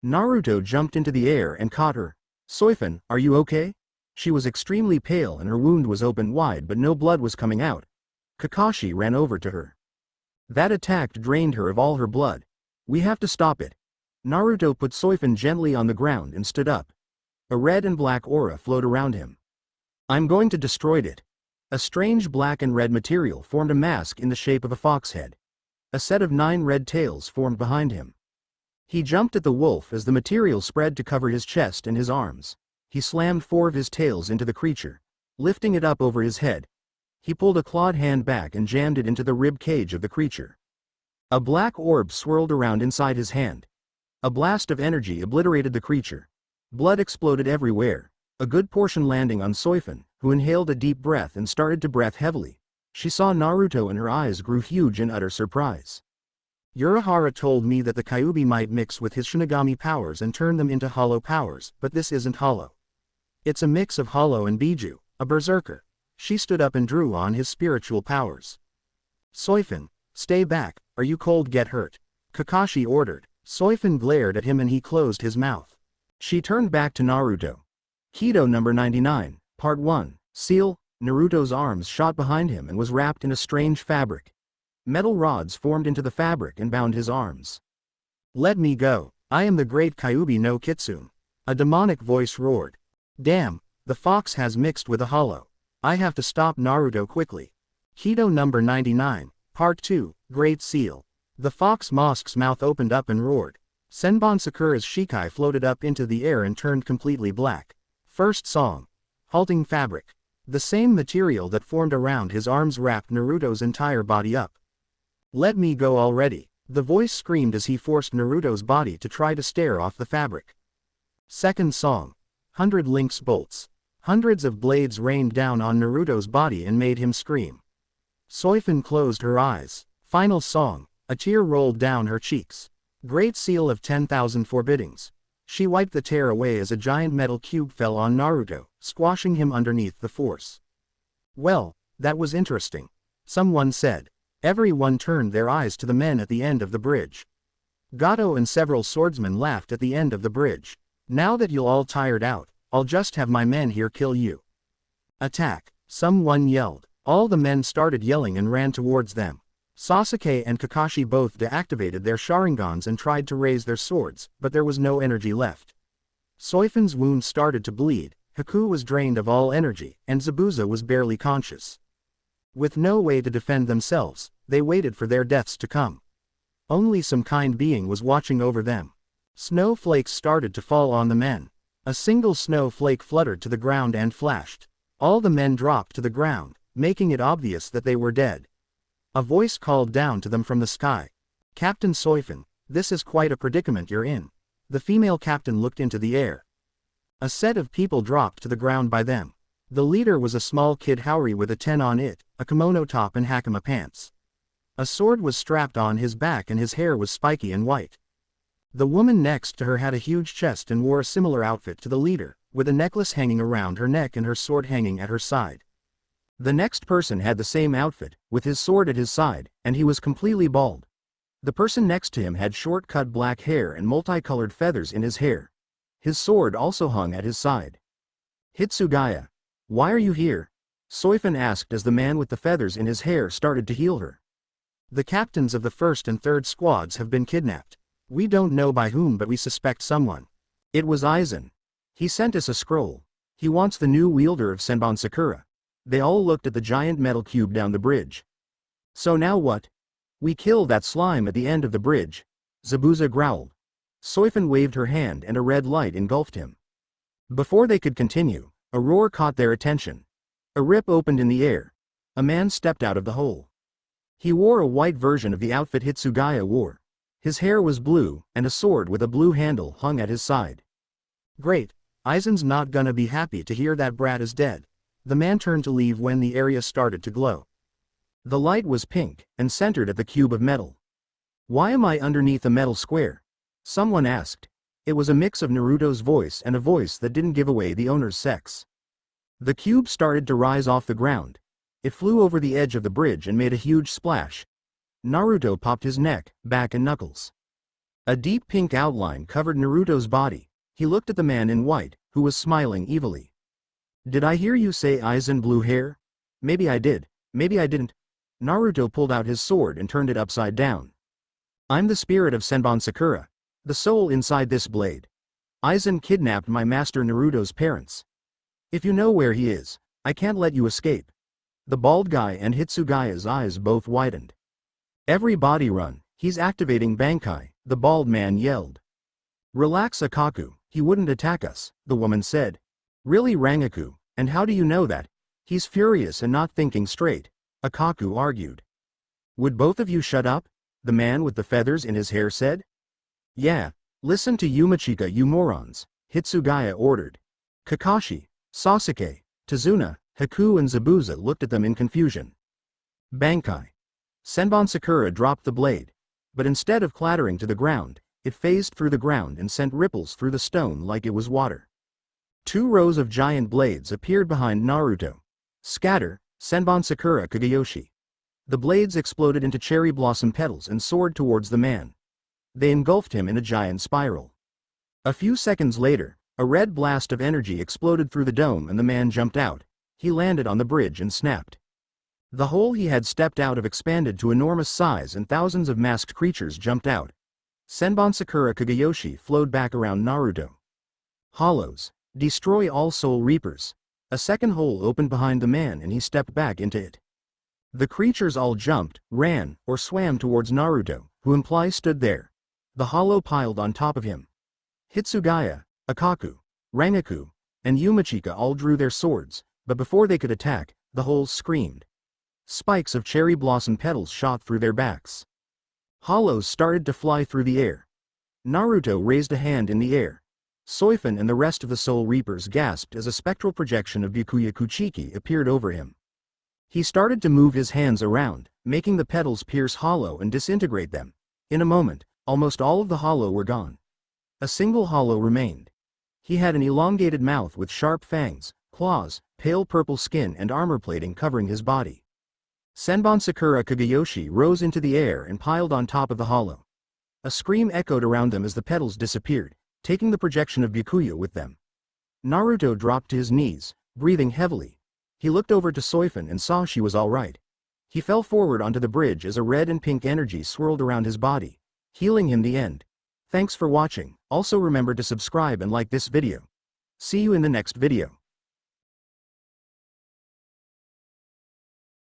Naruto jumped into the air and caught her. "Soifun, are you okay?" She was extremely pale and her wound was open wide but no blood was coming out. Kakashi ran over to her. "That attack drained her of all her blood. We have to stop it." Naruto put Soifun gently on the ground and stood up. A red and black aura flowed around him. "I'm going to destroy it." A strange black and red material formed a mask in the shape of a fox head. A set of 9 red tails formed behind him. He jumped at the wolf as the material spread to cover his chest and his arms. He slammed 4 of his tails into the creature, lifting it up over his head. He pulled a clawed hand back and jammed it into the rib cage of the creature. A black orb swirled around inside his hand. A blast of energy obliterated the creature. Blood exploded everywhere, a good portion landing on Soifun, who inhaled a deep breath and started to breathe heavily. She saw Naruto and her eyes grew huge in utter surprise. "Urahara told me that the Kyuubi might mix with his Shinigami powers and turn them into hollow powers, but this isn't hollow. It's a mix of hollow and Biju, a berserker." She stood up and drew on his spiritual powers. "Soifun, stay back, or you cold get hurt," Kakashi ordered. Soifun glared at him and he closed his mouth. She turned back to Naruto. Keto number 99, Part 1, Seal. Naruto's arms shot behind him and was wrapped in a strange fabric. Metal rods formed into the fabric and bound his arms. "Let me go. I am the great Kyuubi no Kitsune," a demonic voice roared. "Damn, the fox has mixed with a hollow. I have to stop Naruto quickly. Keto number 99, Part 2, Great Seal. The fox mosque's mouth opened up and roared. Senbonzakura's shikai floated up into the air and turned completely black. First song. Halting fabric. The same material that formed around his arms wrapped Naruto's entire body up. Let me go already, the voice screamed as he forced Naruto's body to try to stare off the fabric. Second song. 100 Link's bolts. Hundreds of blades rained down on Naruto's body and made him scream. Soifin closed her eyes. Final song. A tear rolled down her cheeks. Great Seal of 10,000 Forbiddings. She wiped the tear away as a giant metal cube fell on Naruto, squashing him underneath the force. Well, that was interesting. Someone said. Everyone turned their eyes to the men at the end of the bridge. Gato and several swordsmen laughed at the end of the bridge. Now that you're all tired out, I'll just have my men here kill you. Attack, someone yelled. All the men started yelling and ran towards them. Sasuke and Kakashi both deactivated their Sharingans and tried to raise their swords, but there was no energy left. Soifin's wound started to bleed, Haku was drained of all energy, and Zabuza was barely conscious. With no way to defend themselves, they waited for their deaths to come. Only some kind being was watching over them. Snowflakes started to fall on the men. A single snowflake fluttered to the ground and flashed. All the men dropped to the ground, making it obvious that they were dead. A voice called down to them from the sky. Captain Soifin, this is quite a predicament you're in. The female captain looked into the air. A set of people dropped to the ground by them. The leader was a small kid Haori with a 10 on it, a kimono top and hakama pants. A sword was strapped on his back and his hair was spiky and white. The woman next to her had a huge chest and wore a similar outfit to the leader, with a necklace hanging around her neck and her sword hanging at her side. The next person had the same outfit, with his sword at his side, and he was completely bald. The person next to him had short-cut black hair and multicolored feathers in his hair. His sword also hung at his side. Hitsugaya, why are you here? Soifin asked as the man with the feathers in his hair started to heal her. The captains of the first and third squads have been kidnapped. We don't know by whom, but we suspect someone. It was Aizen. He sent us a scroll. He wants the new wielder of Senbonzakura. They all looked at the giant metal cube down the bridge. So now what? We killed that slime at the end of the bridge, Zabuza growled. Soifin waved her hand and a red light engulfed him. Before they could continue, a roar caught their attention. A rip opened in the air. A man stepped out of the hole. He wore a white version of the outfit Hitsugaya wore. His hair was blue, and a sword with a blue handle hung at his side. Great, Aizen's not gonna be happy to hear that brat is dead. The man turned to leave when the area started to glow. The light was pink, and centered at the cube of metal. Why am I underneath a metal square? Someone asked. It was a mix of Naruto's voice and a voice that didn't give away the owner's sex. The cube started to rise off the ground. It flew over the edge of the bridge and made a huge splash. Naruto popped his neck, back and knuckles. A deep pink outline covered Naruto's body. He looked at the man in white, who was smiling evilly. Did I hear you say Aizen blue hair? Maybe I did, maybe I didn't. Naruto pulled out his sword and turned it upside down. I'm the spirit of Senbonzakura, the soul inside this blade. Aizen kidnapped my master Naruto's parents. If you know where he is, I can't let you escape. The bald guy and Hitsugaya's eyes both widened. Everybody run, he's activating Bankai, the bald man yelled. Relax Akaku, he wouldn't attack us, the woman said. Really Rangaku, and how do you know that? He's furious and not thinking straight, Akaku argued. Would both of you shut up? The man with the feathers in his hair said. Yeah, listen to Yumachika you morons, Hitsugaya ordered. Kakashi, Sasuke, Tazuna, Haku and Zabuza looked at them in confusion. Bankai. Senbonzakura dropped the blade, but instead of clattering to the ground, it phased through the ground and sent ripples through the stone like it was water. 2 rows of giant blades appeared behind Naruto. Scatter, Senbonzakura Kagayoshi. The blades exploded into cherry blossom petals and soared towards the man. They engulfed him in a giant spiral. A few seconds later, a red blast of energy exploded through the dome and the man jumped out. He landed on the bridge and snapped. The hole he had stepped out of expanded to enormous size and thousands of masked creatures jumped out. Senbonzakura Kagayoshi flowed back around Naruto. Hollows. Destroy all Soul Reapers. A second hole opened behind the man and he stepped back into it. The creatures all jumped, ran, or swam towards Naruto, who stood there. The hollow piled on top of him. Hitsugaya, Akaku, Rangaku, and Yumachika all drew their swords, but before they could attack, the holes screamed. Spikes of cherry blossom petals shot through their backs. Hollows started to fly through the air. Naruto raised a hand in the air. Soifun and the rest of the Soul Reapers gasped as a spectral projection of Byakuya Kuchiki appeared over him. He started to move his hands around, making the petals pierce hollow and disintegrate them. In a moment, almost all of the hollow were gone. A single hollow remained. He had an elongated mouth with sharp fangs, claws, pale purple skin and armor plating covering his body. Senbonzakura Kagayoshi rose into the air and piled on top of the hollow. A scream echoed around them as the petals disappeared, taking the projection of Byakuya with them. Naruto dropped to his knees, breathing heavily. He looked over to Soifun and saw she was all right. He fell forward onto the bridge as a red and pink energy swirled around his body, healing him the end. Thanks for watching. Also remember to subscribe and like this video. See you in the next video.